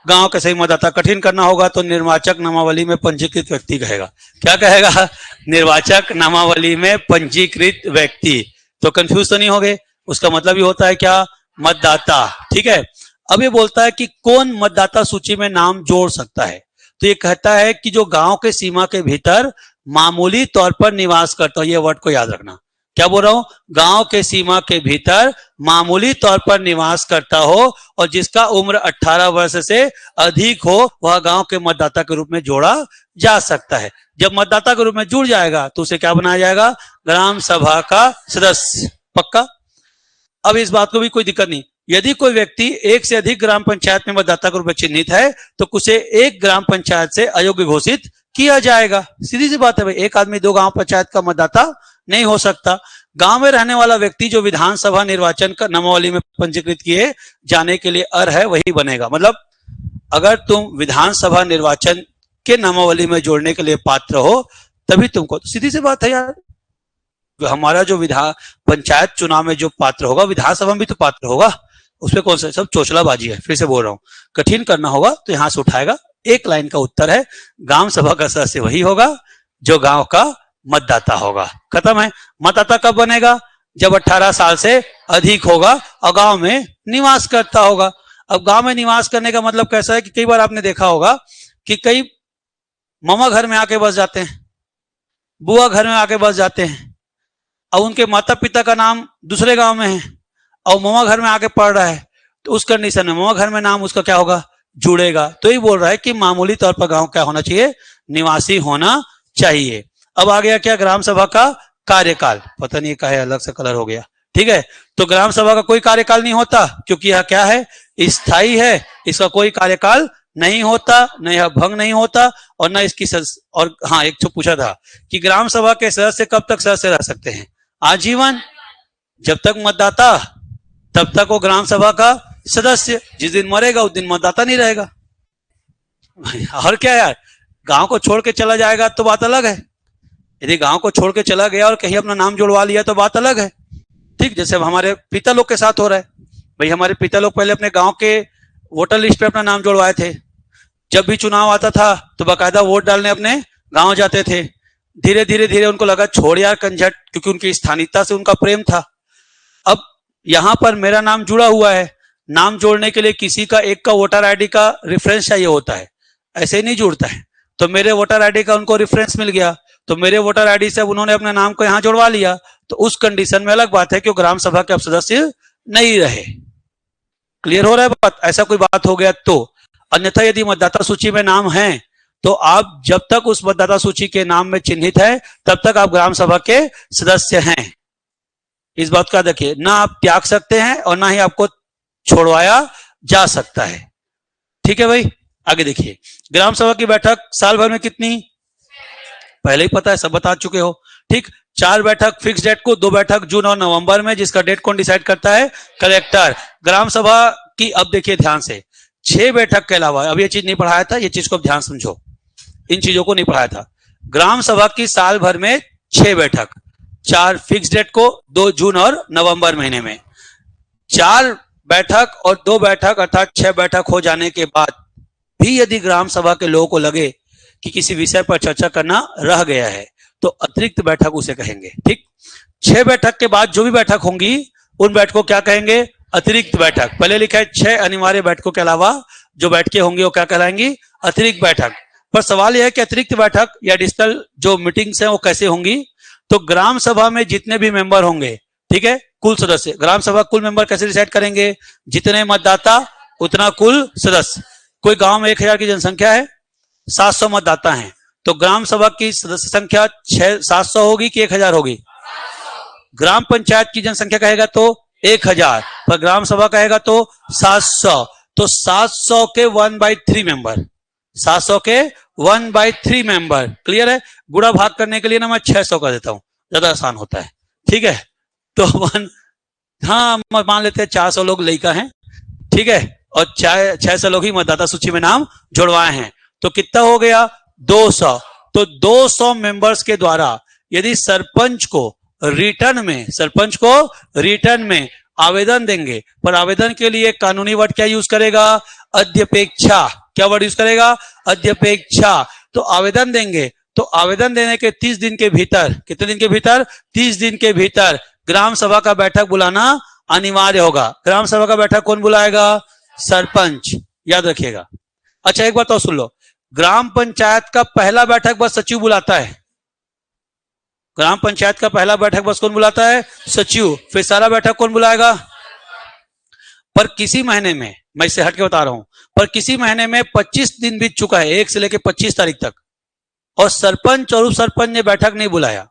गांव के सही मतदाता। कठिन करना होगा तो निर्वाचक नामावली में पंजीकृत व्यक्ति कहेगा। क्या कहेगा? निर्वाचक नामावली में पंजीकृत व्यक्ति। तो कंफ्यूज तो नहीं हो गए? उसका मतलब ये होता है क्या? मतदाता। ठीक है। अब ये बोलता है कि कौन मतदाता सूची में नाम जोड़ सकता है। तो ये कहता है कि जो गांव के सीमा के भीतर मामूली तौर पर निवास करता हो, ये वर्ड को याद रखना। क्या बोल रहा हूं? गांव के सीमा के भीतर मामूली तौर पर निवास करता हो और जिसका उम्र 18 वर्ष से अधिक हो, वह गांव के मतदाता के रूप में जोड़ा जा सकता है। जब मतदाता के रूप में जुड़ जाएगा तो उसे क्या बनाया जाएगा? ग्राम सभा का सदस्य। पक्का? अब इस बात को भी कोई दिक्कत नहीं, यदि कोई व्यक्ति एक से अधिक ग्राम पंचायत में मतदाता के रूप में चिन्हित है तो उसे एक ग्राम पंचायत से अयोग्य घोषित किया जाएगा। सीधी सी बात है भाई, एक आदमी दो गांव पंचायत का मतदाता नहीं हो सकता। गांव में रहने वाला व्यक्ति जो विधानसभा निर्वाचन का नामावली में पंजीकृत किए जाने के लिए अर्ह है वही बनेगा। मतलब अगर तुम विधानसभा निर्वाचन के नामावली में जोड़ने के लिए पात्र हो तभी तुमको, तो सीधी सी बात है यार, हमारा जो पंचायत चुनाव में जो पात्र होगा विधानसभा में भी तो पात्र होगा, उसमें कौन सा सब चोचलाबाजी है। फिर से बोल रहा हूं, कठिन करना होगा तो यहां से उठाएगा। एक लाइन का उत्तर है, ग्राम सभा का सदस्य वही होगा जो गांव का मतदाता होगा। खत्म है। मतदाता कब बनेगा? जब 18 साल से अधिक होगा और गांव में निवास करता होगा। अब गांव में निवास करने का मतलब कैसा है कि कई बार आपने देखा होगा कि कई मामा घर में आके बस जाते हैं, बुआ घर में आके बस जाते हैं और उनके माता पिता का नाम दूसरे गांव में है और मामा घर में आके पढ़ रहा है, तो उस कंडीशन में मामा घर में नाम उसका क्या होगा? जुड़ेगा। तो ये बोल रहा है कि मामूली तौर पर गांव क्या होना चाहिए? निवासी होना चाहिए। अब आ गया क्या? ग्राम सभा का कार्यकाल। पता नहीं काहे अलग से कलर हो गया। ठीक है, तो ग्राम सभा का कोई कार्यकाल नहीं होता क्योंकि यह क्या है? स्थायी है। इसका कोई कार्यकाल नहीं होता, न यह भंग नहीं होता और न इसकी और हाँ, एक तो पूछा था कि ग्राम सभा के सदस्य कब तक सदस्य रह सकते हैं? आजीवन। जब तक मतदाता तब तक वो ग्राम सभा का सदस्य, जिस दिन मरेगा उस दिन मतदाता नहीं रहेगा। और क्या यार, गांव को छोड़ के चला जाएगा तो बात अलग है। यदि गांव को छोड़ के चला गया और कहीं अपना नाम जुड़वा लिया तो बात अलग है। ठीक, जैसे हमारे पिता लोग के साथ हो रहा है भाई। हमारे पिता लोग पहले अपने गांव के वोटर लिस्ट पे अपना नाम जुड़वाए थे। जब भी चुनाव आता था तो बाकायदा वोट डालने अपने गांव जाते थे। धीरे धीरे धीरे उनको लगा छोड़ यार कंझट, क्योंकि उनकी स्थानीयता से उनका प्रेम था। अब यहां पर मेरा नाम जुड़ा हुआ है, नाम जोड़ने के लिए किसी का एक का वोटर आईडी का रेफरेंस चाहिए होता है, ऐसे ही नहीं जुड़ता है। तो मेरे वोटर आईडी का उनको रेफरेंस मिल गया, तो मेरे वोटर आईडी से उन्होंने अपने नाम को यहां जुड़वा लिया। तो उस कंडीशन में अलग बात है कि वो ग्राम सभा के अब सदस्य नहीं रहे। क्लियर हो रहा है बात? ऐसा कोई बात हो गया तो। अन्यथा यदि मतदाता सूची में नाम है तो आप जब तक उस मतदाता सूची के नाम में चिन्हित है तब तक आप ग्राम सभा के सदस्य हैं। इस बात का देखिए, ना आप त्याग सकते हैं और ना ही आपको छोड़वाया जा सकता है। ठीक है भाई, आगे देखिए। ग्राम सभा की बैठक साल भर में कितनी? पहले ही पता है, सब बता चुके हो। ठीक, 4 बैठक फिक्स डेट को, 2 बैठक जून और नवंबर में, जिसका डेट कौन डिसाइड करता है? कलेक्टर। ग्राम सभा की अब देखिए ध्यान से, 6 बैठक के अलावा, अब ये चीज नहीं पढ़ाया था, ये चीज को ध्यान समझो, इन चीजों को नहीं पढ़ाया था। ग्राम सभा की साल भर में 6 बैठक, 4 फिक्स डेट को, 2 जून और नवंबर महीने में। 4 बैठक और 2 बैठक अर्थात 6 बैठक हो जाने के बाद भी यदि ग्राम सभा के लोगों को लगे कि किसी विषय पर चर्चा करना रह गया है तो अतिरिक्त बैठक उसे कहेंगे। ठीक, 6 बैठक के बाद जो भी बैठक होंगी उन बैठकों क्या कहेंगे? अतिरिक्त बैठक। पहले लिखा है 6 अनिवार्य बैठकों के अलावा जो बैठकें होंगी वो क्या कहलाएंगी? अतिरिक्त बैठक। पर सवाल यह है कि अतिरिक्त बैठक या एडिशनल जो मीटिंग्स हैं वो कैसे होंगी? तो ग्राम सभा में जितने भी मेंबर होंगे, ठीक है, कुल सदस्य, ग्राम सभा कुल मेंबर कैसे डिसाइड करेंगे? जितने मतदाता उतना कुल सदस्य। कोई गांव में 1000 की जनसंख्या है, 700 मतदाता हैं, तो ग्राम सभा की सदस्य संख्या 700 होगी कि 1000 होगी? ग्राम पंचायत की जनसंख्या कहेगा तो 1000, पर ग्राम सभा कहेगा तो 700। तो 700 के 1/3 मेंबर, 700 के 1/3 मेंबर, क्लियर है। गुणा भाग करने के लिए ना मैं 600 कर देता हूं, ज्यादा आसान होता है, ठीक है। तो हाँ मान लेते हैं 400 लोग लड़का हैं, ठीक है, और 600 लोग ही मतदाता सूची में नाम जुड़वाए हैं, तो कितना हो गया 200। तो 200 मेंबर्स के द्वारा यदि सरपंच को रिटर्न में आवेदन देंगे, पर आवेदन के लिए कानूनी वर्ड क्या यूज करेगा, अध्यपेक्षा। क्या वर्ड यूज करेगा, अध्यपेक्षा। तो आवेदन देंगे, तो आवेदन देने के 30 दिन के भीतर, कितने दिन के भीतर, 30 दिन के भीतर ग्राम सभा का बैठक बुलाना अनिवार्य होगा। ग्राम सभा का बैठक कौन बुलाएगा, सरपंच, याद रखिएगा। अच्छा एक बात और सुन लो, ग्राम पंचायत का पहला बैठक बस सचिव बुलाता है। ग्राम पंचायत का पहला बैठक बस कौन बुलाता है, सचिव। फिर सारा बैठक कौन बुलाएगा। पर किसी महीने में, मैं इससे हट के बता रहा हूं, पर किसी महीने में 25 दिन बीत चुका है, 1 से लेकर 25 तारीख तक, और सरपंच और उप सरपंच ने बैठक नहीं बुलाया,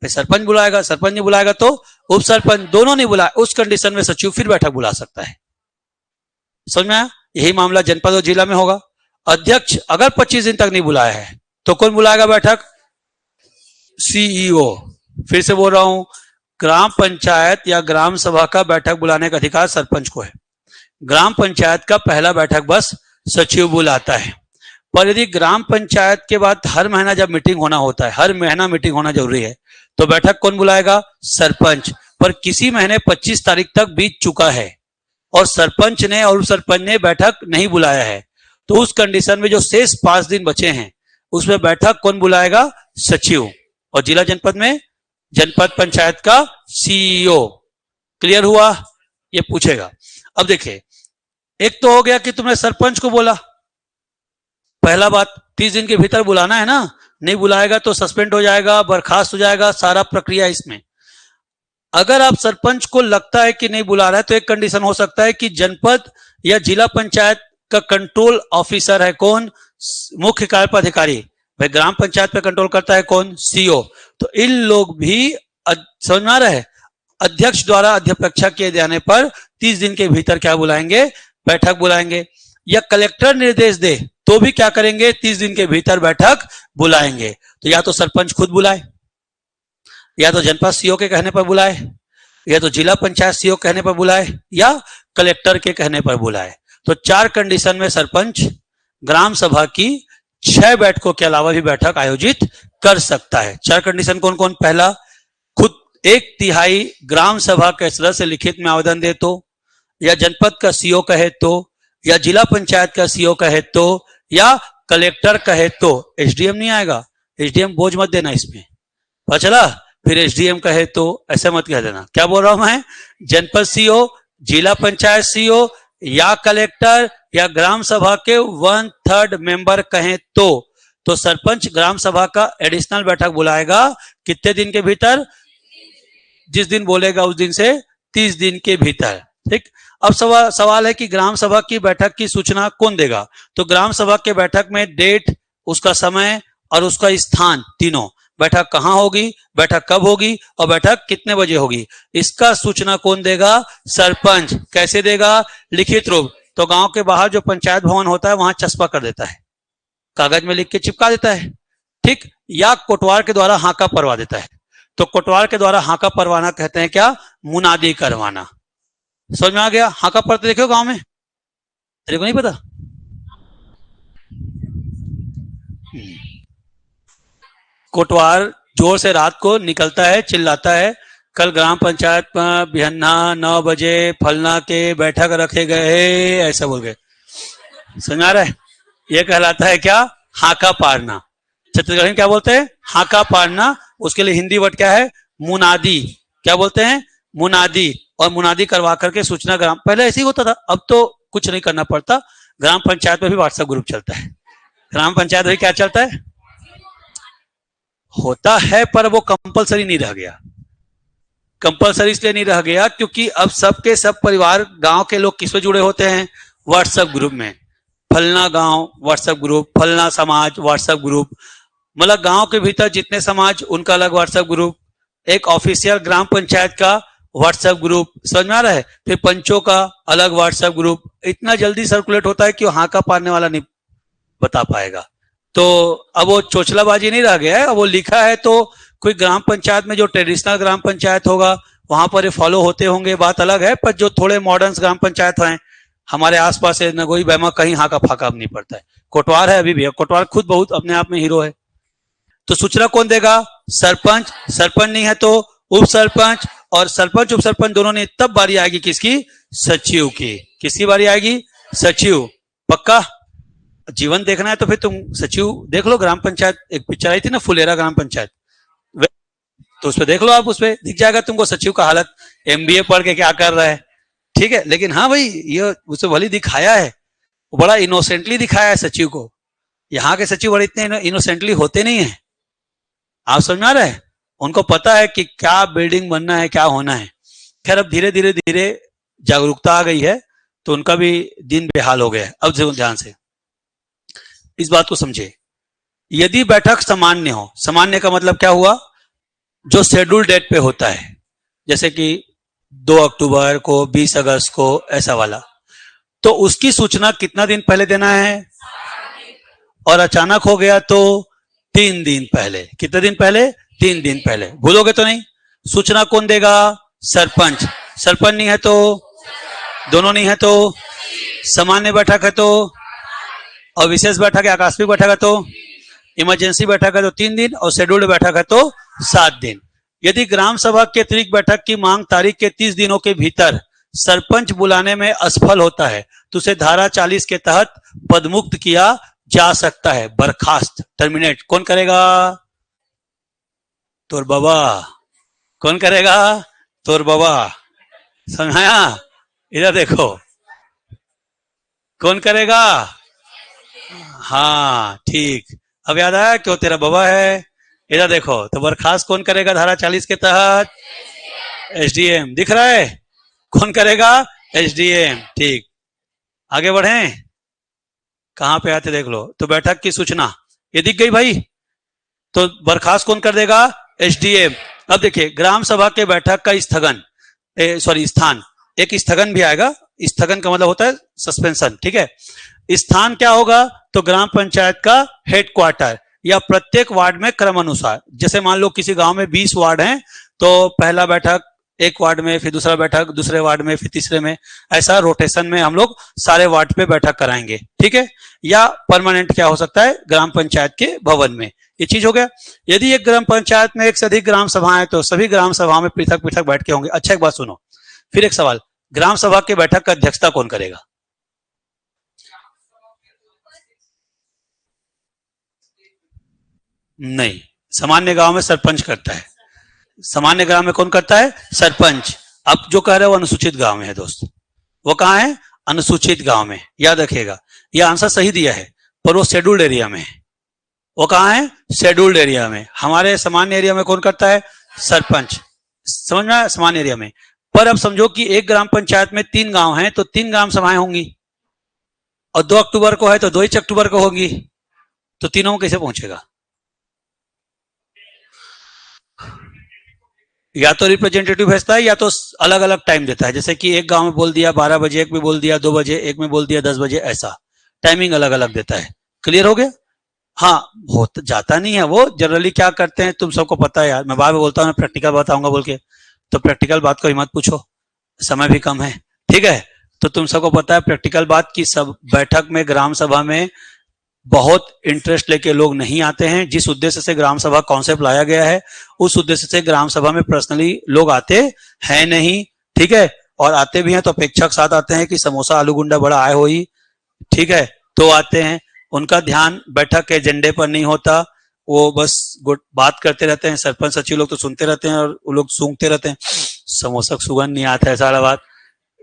फिर सरपंच बुलाएगा, सरपंच नहीं बुलाएगा तो उप सरपंच, दोनों नहीं बुलाए, उस कंडीशन में सचिव फिर बैठक बुला सकता है। समझ में आया। यही मामला जनपद और जिला में होगा। अध्यक्ष अगर 25 दिन तक नहीं बुलाया है तो कौन बुलाएगा बैठक, सीईओ। फिर से बोल रहा हूं, ग्राम पंचायत या ग्राम सभा का बैठक बुलाने का अधिकार सरपंच को है। ग्राम पंचायत का पहला बैठक बस सचिव बुलाता है। पर यदि ग्राम पंचायत के बाद हर महीना जब मीटिंग होना होता है, हर महीना मीटिंग होना जरूरी है, तो बैठक कौन बुलाएगा, सरपंच। पर किसी महीने 25 तारीख तक बीत चुका है और सरपंच ने और सरपंच ने बैठक नहीं बुलाया है, तो उस कंडीशन में जो शेष 5 दिन बचे हैं उसमें बैठक कौन बुलाएगा, सचिव। और जिला जनपद में जनपद पंचायत का सीईओ। क्लियर हुआ, ये पूछेगा। अब देखिए, एक तो हो गया कि तुमने सरपंच को बोला, पहला बात 30 दिन के भीतर बुलाना है ना, नहीं बुलाएगा तो सस्पेंड हो जाएगा, बर्खास्त हो जाएगा, सारा प्रक्रिया इसमें। अगर आप सरपंच को लगता है कि नहीं बुला रहा है तो एक कंडीशन हो सकता है कि जनपद या जिला पंचायत का कंट्रोल ऑफिसर है कौन, मुख्य कार्यपालिक। भाई ग्राम पंचायत पे कंट्रोल करता है कौन, सीओ। तो इन लोग भी समझ में आ रहा है, अध्यक्ष द्वारा अध्यपेक्षा किए जाने पर 30 दिन के भीतर क्या बुलाएंगे, बैठक बुलाएंगे। या कलेक्टर निर्देश दे तो भी क्या करेंगे, 30 दिन के भीतर बैठक बुलाएंगे। तो या तो सरपंच खुद बुलाए, या तो जनपद सीओ के कहने पर बुलाए, या तो जिला पंचायत सीओ कहने पर बुलाए, या कलेक्टर के कहने पर बुलाए। तो 4 कंडीशन में सरपंच ग्राम सभा की 6 बैठकों के अलावा भी बैठक आयोजित कर सकता है। 4 कंडीशन कौन कौन, पहला, खुद 1/3 ग्राम सभा के सदस्य लिखित में आवेदन दे तो, या जनपद का सीओ कहे तो, या जिला पंचायत का सीओ कहे तो, या कलेक्टर कहे तो। एसडीएम नहीं आएगा, एसडीएम बोझ मत देना इसमें, पता चला। फिर एसडीएम कहे तो ऐसा मत कह देना। क्या बोल रहा हूं मैं, जनपद सीओ, जिला पंचायत सीओ, या कलेक्टर, या ग्राम सभा के 1/3 मेंबर कहें तो सरपंच ग्राम सभा का एडिशनल बैठक बुलाएगा। कितने दिन के भीतर, जिस दिन बोलेगा उस दिन से 30 दिन के भीतर। ठीक। अब सवाल है कि ग्राम सभा की बैठक की सूचना कौन देगा। तो ग्राम सभा के बैठक में डेट, उसका समय और उसका स्थान, तीनों, बैठक कहां होगी, बैठक कब होगी और बैठक कितने बजे होगी, इसका सूचना कौन देगा, सरपंच। कैसे देगा, लिखित रूप। तो गांव के बाहर जो पंचायत भवन होता है वहां चस्पा कर देता है, कागज में लिख के चिपका देता है, ठीक। या कोटवार के द्वारा हाका परवा देता है। तो कोटवार के द्वारा हाका परवाना कहते हैं क्या, मुनादी करवाना। समझ में आ गया। हाका पढ़ते देखो गांव में, तेरे को नहीं पता। कोटवार जोर से रात को निकलता है, चिल्लाता है, कल ग्राम पंचायत में बिहन्ना 9 बजे फलना के बैठक रखे गए, ऐसा बोल गए। समझ आ रहा है, यह कहलाता है क्या, हाका पारना। छत्तीसगढ़ में क्या बोलते हैं, हाका पारना। उसके लिए हिंदी वर्ड क्या है, मुनादी। क्या बोलते हैं, मुनादी। और मुनादी करवा करके सूचना ग्राम, पहले ऐसे ही होता था, अब तो कुछ नहीं करना पड़ता। ग्राम पंचायत में भी व्हाट्सएप ग्रुप चलता है। ग्राम पंचायत में क्या चलता है, होता है, पर वो कंपलसरी नहीं रह गया। कंपलसरी इसलिए नहीं रह गया क्योंकि अब सबके सब परिवार, गांव के लोग किसमें जुड़े होते हैं, व्हाट्सएप ग्रुप में। फलना गांव व्हाट्सएप ग्रुप, फलना समाज व्हाट्सएप ग्रुप, मतलब गांव के भीतर जितने समाज उनका अलग व्हाट्सएप ग्रुप, एक ऑफिशियल ग्राम पंचायत का व्हाट्सएप ग्रुप, समझ में आ रहा है? फिर पंचों का अलग व्हाट्सएप ग्रुप, इतना जल्दी सर्कुलेट होता है कि हाँ का पाने वाला नहीं बता पाएगा। तो अब वो चोचलाबाजी नहीं रह गया है, अब वो लिखा है तो कोई ग्राम पंचायत में जो ट्रेडिशनल ग्राम पंचायत होगा वहां पर ये फॉलो होते होंगे, बात अलग है। पर जो थोड़े मॉडर्न ग्राम पंचायत हैं हमारे आसपास है, नगोई बैमा, कहीं हाँ का फाका नहीं पड़ता है। कोटवार है अभी भी, कोटवार खुद बहुत अपने आप में हीरो है। तो सूचना कौन देगा? सरपंच। सरपंच नहीं है तो उप सरपंच, और सरपंच उप सरपंच दोनों ने, तब बारी आएगी किसकी? सचिव की। किसकी बारी आएगी? सचिव। पक्का? जीवन देखना है तो फिर तुम सचिव देख लो। ग्राम पंचायत एक पिक्चर आई थी ना, फुलेरा ग्राम पंचायत, तो उस पर देख लो आप, उस पर दिख जाएगा तुमको सचिव का हालत, एमबीए पढ़ के क्या कर रहा है। ठीक है, लेकिन हाँ भाई ये उसे भली दिखाया है, बड़ा इनोसेंटली दिखाया है सचिव को। यहाँ के सचिव बड़े इतने इनोसेंटली होते नहीं है, आप समझ में आ रहा है? उनको पता है कि क्या बिल्डिंग बनना है, क्या होना है। खैर अब धीरे धीरे धीरे जागरूकता आ गई है तो उनका भी दिन बेहाल हो गया। अब ध्यान से इस बात को समझे। यदि बैठक सामान्य हो, सामान्य का मतलब क्या हुआ? जो शेड्यूल डेट पे होता है, जैसे कि 2 अक्टूबर को, 20 अगस्त को, ऐसा वाला, तो उसकी सूचना कितना दिन पहले देना है? और अचानक हो गया तो 3 दिन पहले। कितने दिन पहले? 3 दिन पहले। भूलोगे तो नहीं? सूचना कौन देगा? सरपंच। सरपंच नहीं है तो? दोनों नहीं है तो? सामान्य बैठक है तो? और विशेष बैठक है, आकस्मिक बैठक है तो? इमरजेंसी बैठक है तो 3 दिन, और शेड्यूल्ड बैठक है तो 7 दिन। यदि ग्राम सभा के अतिरिक्त बैठक की मांग तारीख के 30 दिनों के भीतर सरपंच बुलाने में असफल होता है तो उसे धारा 40 के तहत पदमुक्त किया जा सकता है। बर्खास्त, टर्मिनेट कौन करेगा? तोर बाबा। कौन करेगा? तोर बाबा। समझाया? इधर देखो, कौन करेगा? हाँ ठीक, अब याद आया क्यों तेरा बाबा है। इधर देखो, तो बर्खास्त कौन करेगा धारा 40 के तहत? एसडीएम। दिख रहा है? कौन करेगा? एसडीएम। ठीक, आगे बढ़े, कहां पे आते देख लो। तो बैठक की सूचना ये दिख गई भाई, तो बर्खास्त कौन कर देगा? एसडीएम। अब देखिए, ग्राम सभा के बैठक का स्थगन, स्थान, एक स्थगन भी आएगा। स्थगन का मतलब होता है सस्पेंशन, ठीक है। स्थान क्या होगा? तो ग्राम पंचायत का हेडक्वार्टर या प्रत्येक वार्ड में क्रम अनुसार। जैसे मान लो किसी गांव में 20 वार्ड हैं तो पहला बैठक एक वार्ड में, फिर दूसरा बैठक दूसरे वार्ड में, फिर तीसरे में, ऐसा रोटेशन में हम लोग सारे वार्ड पे बैठक कराएंगे, ठीक है। या परमानेंट क्या हो सकता है? ग्राम पंचायत के भवन में। ये चीज हो गया। यदि एक ग्राम पंचायत में एक से अधिक ग्राम सभाएं तो सभी ग्राम सभाओं में पृथक पृथक बैठ के होंगे। अच्छा एक बात सुनो, फिर एक सवाल, ग्राम सभा के बैठक का अध्यक्षता कौन करेगा? नहीं, सामान्य गांव में सरपंच करता है। सामान्य गांव में कौन करता है? सरपंच। अब जो कह रहे हो वो अनुसूचित गांव में है दोस्त। वो कहां है? अनुसूचित गांव में। याद रखिएगा, ये आंसर सही दिया है पर वो शेड्यूल्ड एरिया में है। वो कहां है? शेड्यूल्ड एरिया में। हमारे सामान्य एरिया में कौन करता है? सरपंच। समझ में आया? सामान्य एरिया में। पर अब समझो कि एक ग्राम पंचायत में 3 गांव हैं तो 3 ग्राम सभाएं होंगी, और 2 अक्टूबर को है तो 2 ही अक्टूबर को होगी, तो तीनों में कैसे पहुंचेगा? या तो रिप्रेजेंटेटिव भेजता है या तो अलग अलग टाइम देता है। जैसे कि एक गांव में बोल दिया 12 बजे, एक में बोल दिया 2 बजे, एक में बोल दिया 10 बजे, ऐसा टाइमिंग अलग अलग देता है। क्लियर हो गया? हाँ, हो तो जाता नहीं है वो। जनरली क्या करते हैं तुम सबको पता है यार, मैं बाद में बोलता हूँ प्रैक्टिकल बताऊंगा बोल के, तो प्रैक्टिकल बात को ही मत पूछो, समय भी कम है, ठीक है। तो तुम सबको पता है प्रैक्टिकल बात की, सब बैठक में ग्राम सभा में बहुत इंटरेस्ट लेके लोग नहीं आते हैं। जिस उद्देश्य से ग्राम सभा कॉन्सेप्ट लाया गया है उस उद्देश्य से ग्राम सभा में पर्सनली लोग आते हैं नहीं, ठीक है। और आते भी हैं तो अपेक्षा के साथ आते हैं कि समोसा आलू गुंडा बड़ा आए हो ही, ठीक है, तो आते हैं। उनका ध्यान बैठक के एजेंडे पर नहीं होता, वो बस बात करते रहते हैं। सरपंच सचिव लोग तो सुनते रहते हैं और वो लोग सूंघते रहते हैं, समोसा सुगंध नहीं आता है, सारा बात।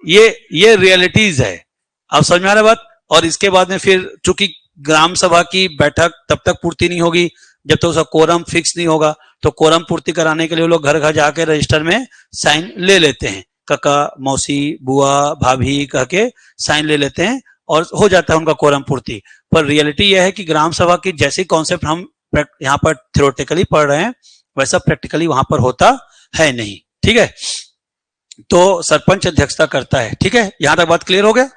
ये रियलिटीज है, आप समझ में आ रहा बात। और इसके बाद में फिर चूंकि ग्राम सभा की बैठक तब तक पूर्ति नहीं होगी जब तक उसका कोरम फिक्स नहीं होगा, तो कोरम पूर्ति कराने के लिए वो लोग घर घर जाके रजिस्टर में साइन ले लेते हैं, काका मौसी बुआ भाभी कह के साइन ले लेते हैं और हो जाता है उनका कोरम पूर्ति। पर रियलिटी यह है कि ग्राम सभा की जैसी कॉन्सेप्ट हम यहाँ पर थ्योरेटिकली पढ़ रहे हैं वैसा प्रैक्टिकली वहां पर होता है नहीं, ठीक है। तो सरपंच अध्यक्षता करता है। ठीक है, यहां तक बात क्लियर हो गया।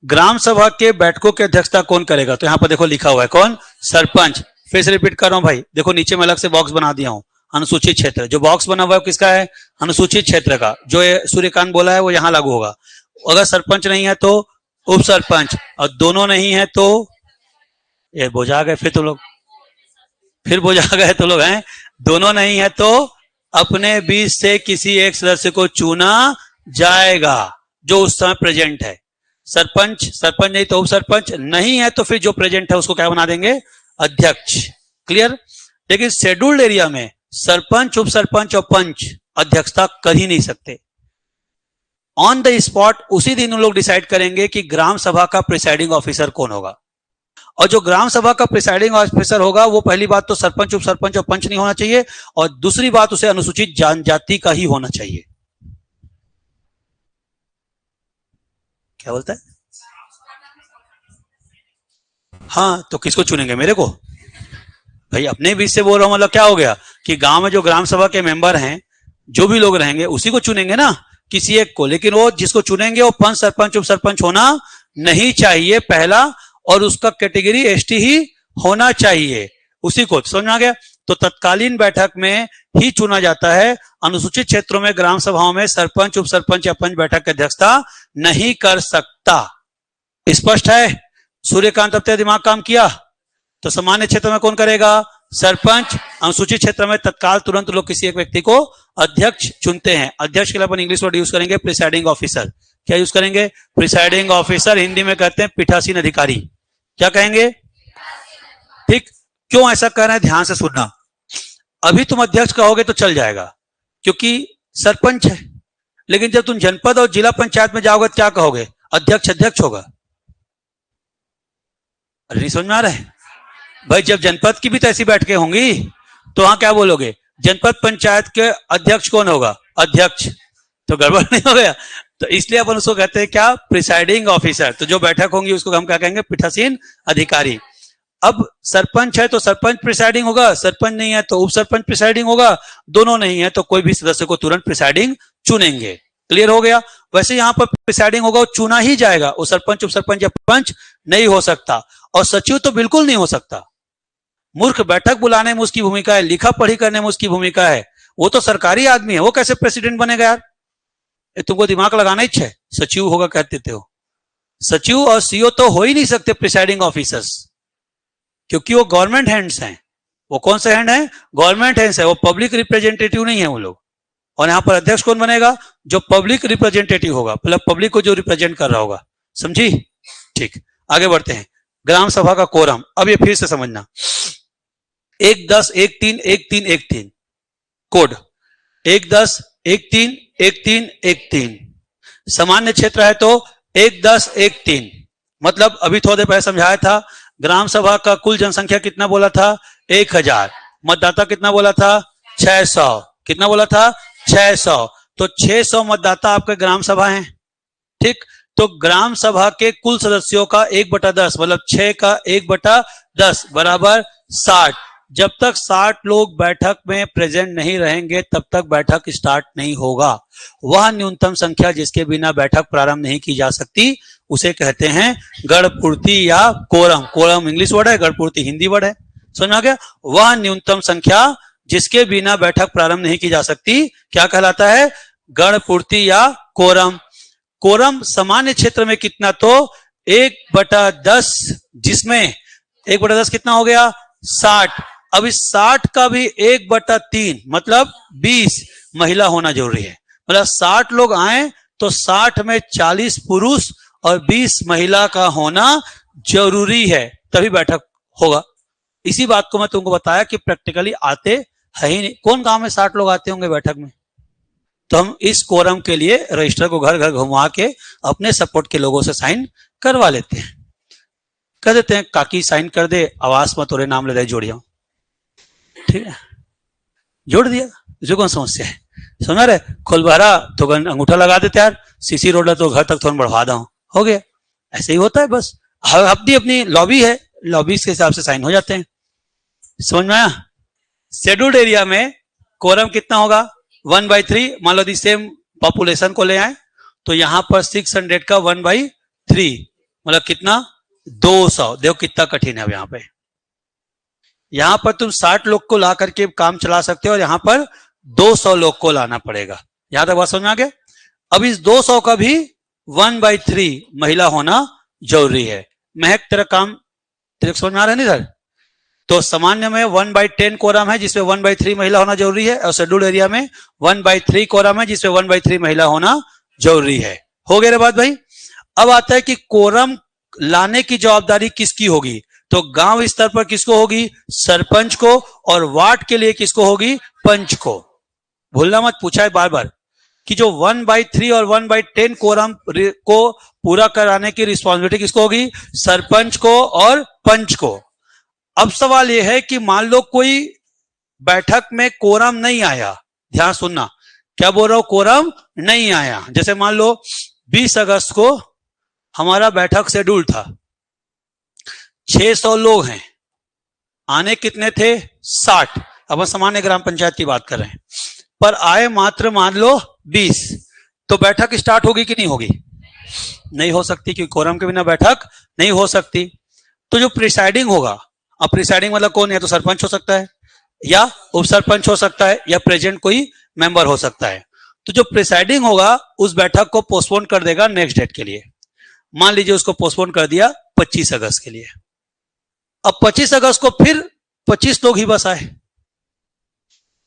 ग्राम सभा के बैठकों की अध्यक्षता कौन करेगा? तो यहां पर देखो लिखा हुआ है कौन? सरपंच। फिर से रिपीट कर रहा हूं भाई, देखो नीचे में अलग से बॉक्स बना दिया हूं, अनुसूचित क्षेत्र। जो बॉक्स बना हुआ है किसका है? अनुसूचित क्षेत्र का। जो सूर्यकांत बोला है वो यहां लागू होगा। अगर सरपंच नहीं है तो उप सरपंच, और दोनों नहीं है तो ये बुझा गए फिर तो लोग, फिर बुझा गए तो लोग हैं। दोनों नहीं है तो अपने बीच से किसी एक सदस्य को चुना जाएगा जो उस समय प्रेजेंट है। सरपंच, सरपंच नहीं तो उप सरपंच, नहीं है तो फिर जो प्रेजेंट है उसको क्या बना देंगे? अध्यक्ष। क्लियर? लेकिन शेड्यूल्ड एरिया में सरपंच, उप सरपंच और पंच अध्यक्षता कर ही नहीं सकते। ऑन द स्पॉट उसी दिन उन लोग डिसाइड करेंगे कि ग्राम सभा का प्रिसाइडिंग ऑफिसर कौन होगा। और जो ग्राम सभा का प्रिसाइडिंग ऑफिसर होगा वो पहली बात तो सरपंच, उप सरपंच और पंच नहीं होना चाहिए, और दूसरी बात उसे अनुसूचित जनजाति का ही होना चाहिए। क्या बोलता है? हाँ, तो किसको चुनेंगे? मेरे को? भाई अपने बीच से बोल रहा हूं, मतलब क्या हो गया कि गांव में जो ग्राम सभा के मेंबर हैं, जो भी लोग रहेंगे उसी को चुनेंगे ना, किसी एक को। लेकिन वो जिसको चुनेंगे वो पंच, सरपंच, उप सरपंच होना नहीं चाहिए पहला, और उसका कैटेगरी एसटी ही होना चाहिए, उसी को। समझ में आ गया? तो तत्कालीन बैठक में ही चुना जाता है। अनुसूचित क्षेत्रों में ग्राम सभाओं में सरपंच, उप सरपंच या पंच बैठक की अध्यक्षता नहीं कर सकता। स्पष्ट है? सूर्यकांत अब तक दिमाग काम किया? तो सामान्य क्षेत्र में कौन करेगा? सरपंच। अनुसूचित क्षेत्र में तत्काल तुरंत लोग किसी एक व्यक्ति को अध्यक्ष चुनते हैं। अध्यक्ष के लिए अपन इंग्लिश वर्ड यूज करेंगे प्रिसाइडिंग ऑफिसर। क्या यूज करेंगे? Presiding officer. हिंदी में कहते हैं पीठासीन अधिकारी। क्या कहेंगे? ठीक। क्यों ऐसा कह रहे हैं? ध्यान से सुनना। अभी तुम अध्यक्ष कहोगे तो चल जाएगा क्योंकि सरपंच है, लेकिन जब तुम जनपद और जिला पंचायत में जाओगे तो क्या कहोगे? अध्यक्ष अध्यक्ष होगा। अरे नहीं समझ में आ रहा है भाई? जब जनपद की भी तो ऐसी बैठकें होंगी तो वहां क्या बोलोगे? जनपद पंचायत के अध्यक्ष कौन होगा? अध्यक्ष। तो गड़बड़ नहीं हो गया? तो इसलिए अपन उसको कहते हैं क्या? Presiding officer. तो जो बैठक होंगी उसको हम क्या कहेंगे? पीठासीन अधिकारी। अब सरपंच है तो सरपंच प्रिसाइडिंग होगा, सरपंच नहीं है तो उप सरपंच प्रिसाइडिंग होगा, दोनों नहीं है तो कोई भी सदस्य को तुरंत प्रिसाइडिंग चुनेंगे। क्लियर हो गया? वैसे यहां पर प्रिसाइडिंग होगा, वो चुना ही जाएगा। वो सरपंच, उप सरपंच या पंच नहीं हो सकता, और सचिव तो बिल्कुल नहीं हो सकता। मूर्ख बैठक बुलाने में उसकी भूमिका है, लिखा पढ़ी करने में उसकी भूमिका है। वो तो सरकारी आदमी है, वो कैसे प्रेसिडेंट बनेगा यार? तुमको दिमाग लगाना ही है। सचिव होगा कहते हो? सचिव और सीओ तो हो ही नहीं सकते प्रिसाइडिंग ऑफिसर्स, क्योंकि वो गवर्नमेंट हैंड्स हैं। वो कौन से हैंड है? गवर्नमेंट हैंड्स है। वो पब्लिक रिप्रेजेंटेटिव नहीं है वो लोग। और यहां पर अध्यक्ष कौन बनेगा? जो पब्लिक रिप्रेजेंटेटिव होगा, मतलब पब्लिक को जो रिप्रेजेंट कर रहा होगा। समझी? ठीक, आगे बढ़ते हैं। ग्राम सभा का कोरम, अब ये फिर से समझना। 1-10-1-3-1-3-1-3 कोड 1-10-1-3-1-3-1-3। सामान्य क्षेत्र है तो 1-10-1-3, मतलब अभी थोड़ी देर पहले समझाया था। ग्राम सभा का कुल जनसंख्या कितना बोला था? 1000। मतदाता कितना बोला था? 600। कितना बोला था? 600। तो 600 मतदाता आपके ग्राम सभा हैं। ठीक, तो ग्राम सभा के कुल सदस्यों का 1/10 मतलब 6 का 1/10 बराबर 60। जब तक 60 लोग बैठक में प्रेजेंट नहीं रहेंगे तब तक बैठक स्टार्ट नहीं होगा। वह न्यूनतम संख्या जिसके बिना बैठक प्रारंभ नहीं की जा सकती उसे कहते हैं गणपूर्ति या कोरम। कोरम इंग्लिश वर्ड है, गणपूर्ति हिंदी वर्ड है। समझ आ गया? वह न्यूनतम संख्या जिसके बिना बैठक प्रारंभ नहीं की जा सकती क्या कहलाता है? गणपूर्ति या कोरम। कोरम सामान्य क्षेत्र में कितना? तो 1/10, जिसमें 1/10 कितना हो गया? 60। अब इस 60 का भी 1/3 मतलब 20 महिला होना जरूरी है। मतलब 60 लोग आए तो 60 में 40 पुरुष और 20 महिला का होना जरूरी है, तभी बैठक होगा। इसी बात को मैं तुमको बताया कि प्रैक्टिकली आते है ही नहीं। कौन गांव में 60 लोग आते होंगे बैठक में? तो हम इस कोरम के लिए रजिस्टर को घर घर घुमा के अपने सपोर्ट के लोगों से साइन करवा लेते हैं। कह देते हैं काकी साइन कर दे, आवास में तोरे नाम ले दे जोड़िया। ठीक है, जोड़ दिया, जो कौन समस्या है? समझ रहे? खोलबारा तो अंगूठा लगा देते यार, सीसी रोड तो घर तक थोड़ा बढ़वा दो, हो गया। ऐसे ही होता है बस। अपनी अपनी लॉबी है, लॉबी के हिसाब से साइन हो जाते हैं। समझ में आया? शेड्यूल्ड एरिया में कोरम कितना होगा? 1/3। मान लो दी सेम पॉपुलेशन को ले आए तो यहां पर 600 का 1/3 मतलब कितना 200। देखो कितना कठिन है अब यहां पर तुम 60 लोग को ला करके काम चला सकते हो और यहां पर 200 लोग को लाना पड़ेगा। यहां तक बात समझ में आ गया। अब इस 200 का भी 1/3 महिला होना जरूरी है। महक तेरा काम तेरे समझ में आ रहा है नहीं सर? तो सामान्य में 1/10 कोरम है जिसमें 1/3 महिला होना जरूरी है और शेड्यूल एरिया में 1/3 कोरम है जिसमें 1/3 महिला होना जरूरी है। हो गया रे बात भाई। अब आता है कि कोरम लाने की जवाबदारी किसकी होगी? तो गांव स्तर पर किसको होगी? सरपंच को। और वार्ड के लिए किसको होगी? पंच को। भूलना मत, पूछा है बार बार कि जो 1/3 और 1/10 कोरम को पूरा कराने की रिस्पॉन्सिबिलिटी किसको होगी? सरपंच को और पंच को। अब सवाल यह है कि मान लो कोई बैठक में कोरम नहीं आया, ध्यान सुनना क्या बोल रहा हूं, कोरम नहीं आया। जैसे मान लो 20 अगस्त को हमारा बैठक शेड्यूल था, 600 लोग हैं, आने कितने थे? 60। अब हम सामान्य ग्राम पंचायत की बात कर रहे हैं, पर आए मात्र मान लो 20, तो बैठक स्टार्ट होगी कि नहीं होगी? नहीं हो सकती, क्योंकि कोरम के बिना बैठक नहीं हो सकती। तो जो प्रिसाइडिंग होगा, अब प्रिसाइडिंग मतलब कौन है? तो सरपंच हो सकता है या उप सरपंच हो सकता है या प्रेजेंट कोई मेंबर हो सकता है। तो जो प्रिसाइडिंग होगा उस बैठक को पोस्टपोन कर देगा नेक्स्ट डेट के लिए। मान लीजिए उसको पोस्टपोन कर दिया 25 अगस्त के लिए। अब 25 अगस्त को फिर 25 लोग ही बस आए,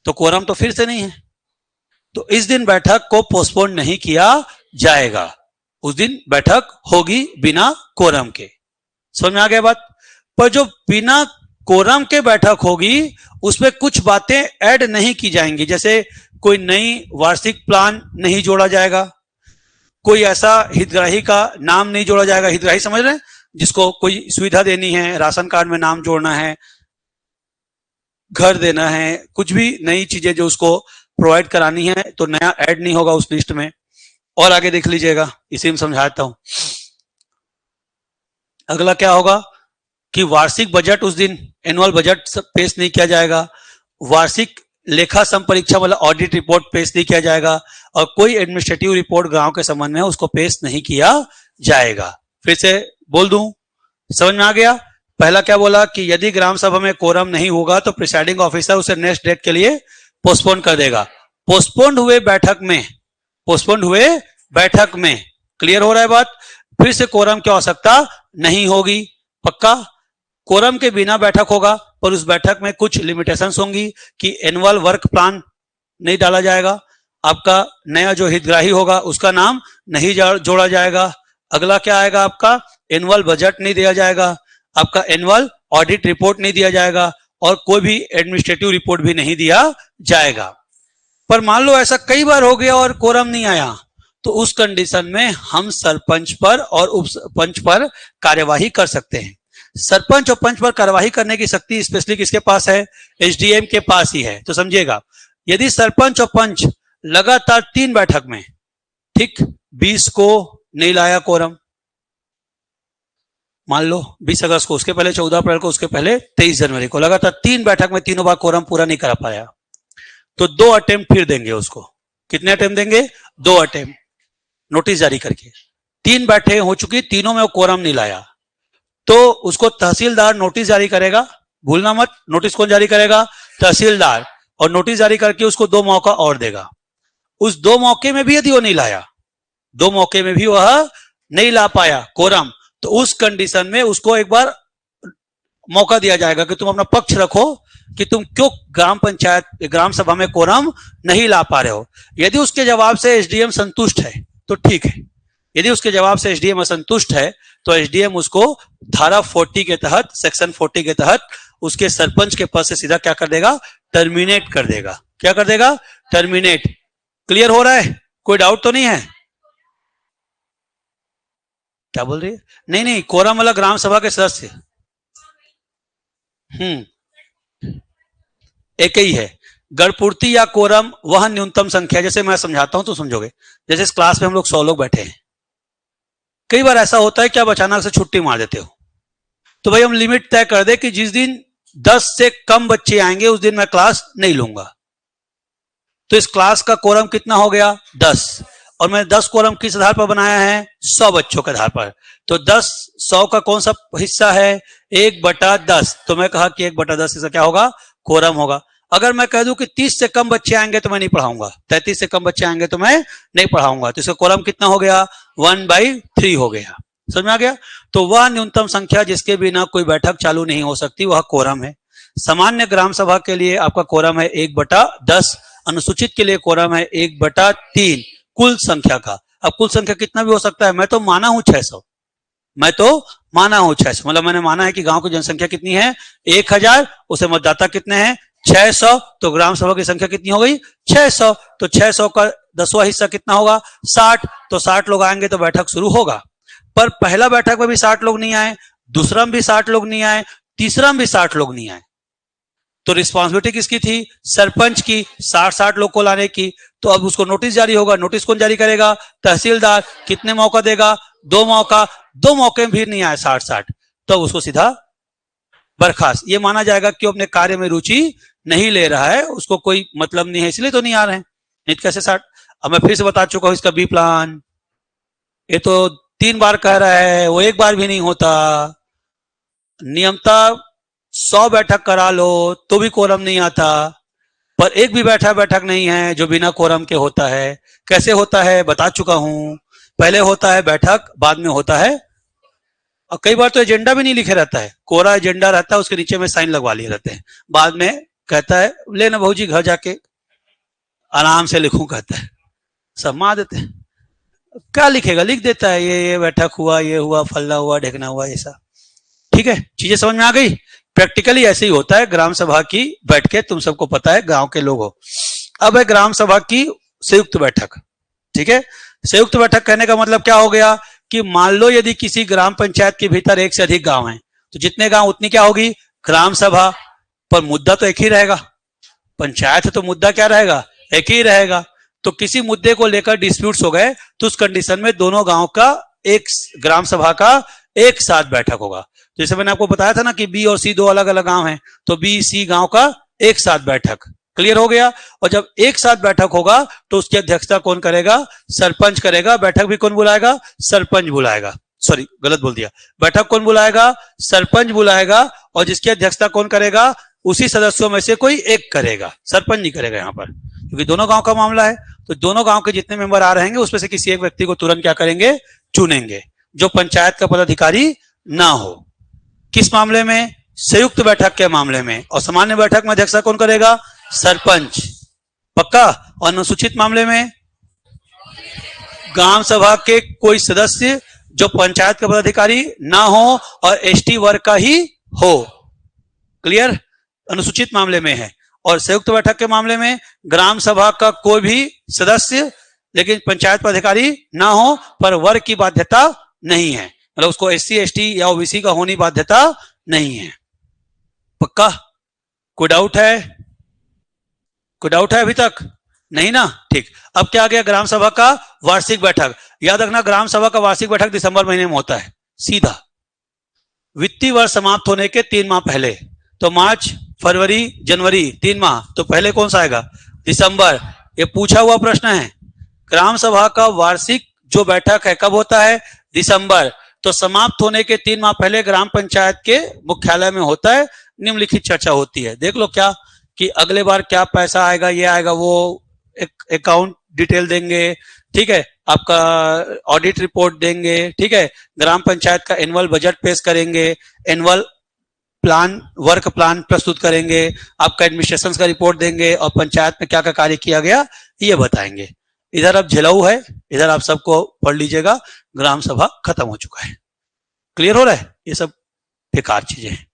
तो कोरम तो फिर से नहीं है। तो इस दिन बैठक को पोस्टपोन नहीं किया जाएगा, उस दिन बैठक होगी बिना कोरम के। समझ में आ गया बात? पर जो बिना कोरम के बैठक होगी उसमें कुछ बातें ऐड नहीं की जाएंगी। जैसे कोई नई वार्षिक प्लान नहीं जोड़ा जाएगा, कोई ऐसा हितग्राही का नाम नहीं जोड़ा जाएगा। हितग्राही समझ रहे हैं? जिसको कोई सुविधा देनी है, राशन कार्ड में नाम जोड़ना है, घर देना है, कुछ भी नई चीजें जो उसको प्रोवाइड करानी है, तो नया ऐड नहीं होगा उस लिस्ट में। और आगे देख लीजिएगा, इसी में समझाता हूं। अगला क्या होगा कि वार्षिक बजट उस दिन, एनुअल बजट पेश नहीं किया जाएगा, वार्षिक लेखा संपरीक्षा मतलब ऑडिट रिपोर्ट पेश नहीं किया जाएगा, और कोई एडमिनिस्ट्रेटिव रिपोर्ट गांव के संबंध में उसको पेश नहीं किया जाएगा। फिर से बोल दूं, समझ में आ गया? पहला क्या बोला कि यदि ग्राम सभा में कोरम नहीं होगा तो प्रिसाइडिंग ऑफिसर उसे नेक्स्ट डेट के लिए पोस्टपोन कर देगा। पोस्टपोन हुए बैठक में क्लियर हो रहा है बात? फिर से कोरम की आवश्यकता नहीं होगी, पक्का। कोरम के बिना बैठक होगा, पर उस बैठक में कुछ लिमिटेशंस होंगी कि एनुअल वर्क प्लान नहीं डाला जाएगा, आपका नया जो हितग्राही होगा उसका नाम नहीं जोड़ा जाएगा। अगला क्या आएगा? आपका एनुअल बजट नहीं दिया जाएगा, आपका एनुअल ऑडिट रिपोर्ट नहीं दिया जाएगा, और कोई भी एडमिनिस्ट्रेटिव रिपोर्ट भी नहीं दिया जाएगा। पर मान लो ऐसा कई बार हो गया और कोरम नहीं आया, तो उस कंडीशन में हम सरपंच पर और उप सरपंच पर कार्यवाही कर सकते हैं। सरपंच और पंच पर कार्यवाही करने की शक्ति स्पेशली किसके पास है? एसडीएम के पास ही है। तो समझिएगा, यदि सरपंच और पंच लगातार 3 बैठक में, ठीक, 20 को नहीं लाया कोरम, मान लो 20 अगस्त को, उसके पहले 14 अप्रैल को, उसके पहले 23 जनवरी को, लगातार 3 बैठक में तीनों बार कोरम पूरा नहीं करा पाया, तो 2 अटेम्प्ट फिर देंगे उसको। कितने अटेम्प्ट देंगे? 2 अटेम्प्ट, नोटिस जारी करके। 3 बैठकें हो चुकी, तीनों में वो कोरम नहीं लाया, तो उसको तहसीलदार नोटिस जारी करेगा। भूलना मत, नोटिस कौन जारी करेगा? तहसीलदार। और नोटिस जारी करके उसको 2 मौका और देगा। उस 2 मौके में भी यदि वो नहीं लाया, 2 मौके में भी वह नहीं ला पाया कोरम, तो उस कंडीशन में उसको एक बार मौका दिया जाएगा कि तुम अपना पक्ष रखो कि तुम क्यों ग्राम सभा में कोरम नहीं ला पा रहे हो। यदि उसके जवाब से एसडीएम संतुष्ट है तो ठीक है, यदि उसके जवाब से एसडीएम असंतुष्ट है तो एसडीएम उसको धारा 40 के तहत, सेक्शन 40 के तहत उसके सरपंच के पद से सीधा क्या कर देगा? टर्मिनेट कर देगा। क्या कर देगा? टर्मिनेट। क्लियर हो रहा है? कोई डाउट तो नहीं है? क्या बोल रही है? नहीं, कोरम वाला ग्राम सभा के सदस्य एक ही है। गणपूर्ति या कोरम वह न्यूनतम संख्या, जैसे मैं समझाता हूं तो समझोगे। जैसे इस क्लास में हम लोग 100 लोग बैठे हैं, कई बार ऐसा होता है कि आप अचानक से छुट्टी मार देते हो, तो भाई हम लिमिट तय कर दे कि जिस दिन 10 से कम बच्चे आएंगे उस दिन मैं क्लास नहीं लूंगा। तो इस क्लास का कोरम कितना हो गया 10, और मैंने 10 कोरम किस आधार पर बनाया है 100 बच्चों के आधार पर। तो 10 100 का कौन सा हिस्सा है 1/10, तो मैं कहा कि 1/10 हिस्सा क्या होगा कोरम होगा। अगर मैं कह दूं कि 30 से कम बच्चे आएंगे तो मैं नहीं पढ़ाऊंगा, 33 से कम बच्चे आएंगे तो मैं नहीं पढ़ाऊंगा, तो इसका कोरम कितना हो गया 1/3 हो गया। समझ में आ गया। तो वह न्यूनतम संख्या जिसके बिना कोई बैठक चालू नहीं हो सकती वह कोरम है। सामान्य ग्राम सभा के लिए आपका कोरम है 1/10, अनुसूचित के लिए कोरम है 1/3 कुल संख्या का। अब कुल संख्या कितना भी हो सकता है, मैं तो माना हूं 600, मैं तो माना हूं 600, मतलब मैंने माना है कि गांव की जनसंख्या कितनी है 1000, उसे मतदाता कितने हैं 600, तो ग्राम सभा की संख्या कितनी हो गई 600, तो 600 का 10वां हिस्सा कितना होगा 60, तो 60 लोग आएंगे तो बैठक शुरू होगा। पर पहला बैठक में भी 60 लोग नहीं आए, दूसरा में भी 60 लोग नहीं आए, तीसरा में भी 60 लोग नहीं आए, तो रिस्पांसिबिलिटी किसकी थी सरपंच की 60 लोग को लाने की। तो अब उसको नोटिस जारी होगा, नोटिस कौन जारी करेगा तहसीलदार, कितने मौका देगा 2 मौका, 2 मौके में भी नहीं आए 60, तो उसको सीधा बर्खास्त। ये माना जाएगा कि वो अपने कार्य में रुचि नहीं ले रहा है, उसको कोई मतलब नहीं है इसलिए तो नहीं आ रहे हैं, नहीं कैसे 60। अब मैं फिर से बता चुका हूं इसका बी प्लान, ये तो 3 बार कह रहा है, वो 1 बार भी नहीं होता। नियमता 100 बैठक करा लो तो भी कोरम नहीं आता, पर एक भी बैठक नहीं है जो बिना कोरम के होता है। कैसे होता है बता चुका हूं, पहले होता है बैठक, बाद में होता है, और कई बार तो एजेंडा भी नहीं लिखे रहता है, कोरा एजेंडा रहता है, उसके नीचे में साइन लगवा लिए रहते हैं, बाद में कहता है लेना बहू जी घर जाके आराम से लिखूं, कहता है सब मार देते हैं। क्या लिखेगा, लिख देता है ये बैठक हुआ, ये हुआ, फल्ला हुआ, ढेकना हुआ, ऐसा। ठीक है, चीजें समझ में आ गई। प्रैक्टिकली ऐसे ही होता है ग्राम सभा की बैठ के, तुम सबको पता है गांव के लोग हो। अब है ग्राम सभा की संयुक्त बैठक। ठीक है, संयुक्त बैठक कहने का मतलब क्या हो गया कि मान लो यदि किसी ग्राम पंचायत के भीतर 1 से अधिक गांव हैं, तो जितने गांव उतनी क्या होगी ग्राम सभा, पर मुद्दा तो एक ही रहेगा, पंचायत है तो मुद्दा क्या रहेगा एक ही रहेगा। तो किसी मुद्दे को लेकर डिस्प्यूट्स हो गए तो उस कंडीशन में दोनों गांव का एक ग्राम सभा का एक साथ बैठक होगा। जैसे मैंने आपको बताया था ना कि बी और सी 2 अलग अलग गांव हैं, तो बी सी गांव का एक साथ बैठक, क्लियर हो गया। और जब एक साथ बैठक होगा तो उसकी अध्यक्षता कौन करेगा सरपंच करेगा, बैठक भी कौन बुलाएगा सरपंच बुलाएगा, सॉरी गलत बोल दिया, बैठक कौन बुलाएगा सरपंच बुलाएगा, और जिसकी अध्यक्षता कौन करेगा उसी सदस्यों में से कोई एक करेगा, सरपंच नहीं करेगा यहाँ पर, क्योंकि दोनों गांव का मामला है। तो दोनों गांव के जितने मेंबर आ रहेंगे उसमें से किसी एक व्यक्ति को तुरंत क्या करेंगे चुनेंगे, जो पंचायत का पदाधिकारी ना हो। किस मामले में संयुक्त बैठक के मामले में, और सामान्य बैठक में अध्यक्षता कौन करेगा सरपंच, पक्का। और अनुसूचित मामले में ग्राम सभा के कोई सदस्य जो पंचायत का पदाधिकारी ना हो और एसटी वर्ग का ही हो, क्लियर, अनुसूचित मामले में है। और संयुक्त बैठक के मामले में ग्राम सभा का कोई भी सदस्य लेकिन पंचायत पदाधिकारी ना हो पर वर्ग की बाध्यता नहीं है, मतलब उसको एससी एसटी या ओबीसी का होनी बाध्यता नहीं है, पक्का। कोई डाउट है, कोई डाउट है अभी तक नहीं ना, ठीक। अब क्या आ गया ग्राम सभा का वार्षिक बैठक। याद रखना ग्राम सभा का वार्षिक बैठक दिसंबर महीने में होता है, सीधा वित्तीय वर्ष समाप्त होने के 3 माह पहले। तो मार्च फरवरी जनवरी 3 माह, तो पहले कौन सा आएगा दिसंबर। ये पूछा हुआ प्रश्न है। ग्राम सभा का वार्षिक जो बैठक है कब होता है दिसंबर, तो समाप्त होने के 3 माह पहले ग्राम पंचायत के मुख्यालय में होता है, निम्नलिखित चर्चा होती है। देख लो क्या कि अगले बार क्या पैसा आएगा, ये आएगा, वो एक अकाउंट डिटेल देंगे, ठीक है, आपका ऑडिट रिपोर्ट देंगे, ठीक है, ग्राम पंचायत का एनुअल बजट पेश करेंगे, एनुअल प्लान वर्क प्लान प्रस्तुत करेंगे, आपका एडमिनिस्ट्रेशन का रिपोर्ट देंगे, और पंचायत में क्या क्या कार्य किया गया ये बताएंगे। इधर अब झेलाऊ है, इधर आप सबको पढ़ लीजिएगा, ग्राम सभा खत्म हो चुका है, क्लियर हो रहा है। ये सब बेकार चीजें हैं,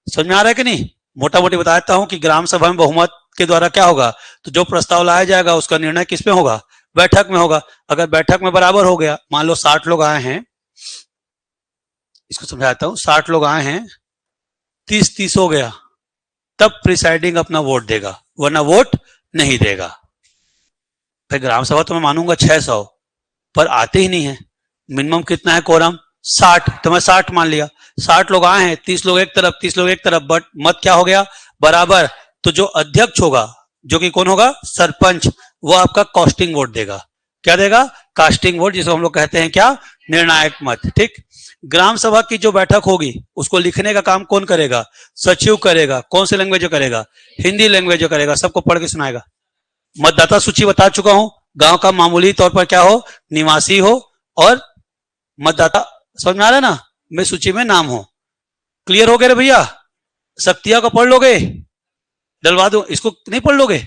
समझ में आ रहा है कि नहीं। मोटा मोटी बता देता हूं कि ग्राम सभा में बहुमत के द्वारा क्या होगा, तो जो प्रस्ताव लाया जाएगा उसका निर्णय किस में होगा बैठक में होगा। अगर बैठक में बराबर हो गया, मान लो 60 लोग आए हैं, इसको समझाता हूं, 60 लोग आए हैं, 30-30 हो गया, तब प्रिसाइडिंग अपना वोट देगा, वरना वोट नहीं देगा। फिर ग्राम सभा तो मैं मानूंगा 600, पर आते ही नहीं है। मिनिमम कितना है कोरम 60, तो मैं 60 मान लिया। 60 लोग आए हैं, 30 लोग एक तरफ 30 लोग एक तरफ, बट मत क्या हो गया बराबर। तो जो अध्यक्ष होगा जो कि कौन होगा, सरपंच, वो आपका कास्टिंग वोट देगा। क्या देगा, कास्टिंग वोट, जिसको हम लोग कहते हैं क्या, निर्णायक मत। ठीक, ग्राम सभा की जो बैठक होगी उसको लिखने का काम कौन करेगा, सचिव करेगा। कौन सी लैंग्वेज करेगा, हिंदी लैंग्वेज करेगा, सबको पढ़ के सुनाएगा। मतदाता सूची बता चुका हूं, गांव का मामूली तौर पर क्या हो, निवासी हो और मतदाता, समझ में आ रहा है ना, मैं सूची में नाम हो। क्लियर हो गया रे भैया, शक्तियां को पढ़ लोगे, डलवा दो, इसको नहीं पढ़ लोगे?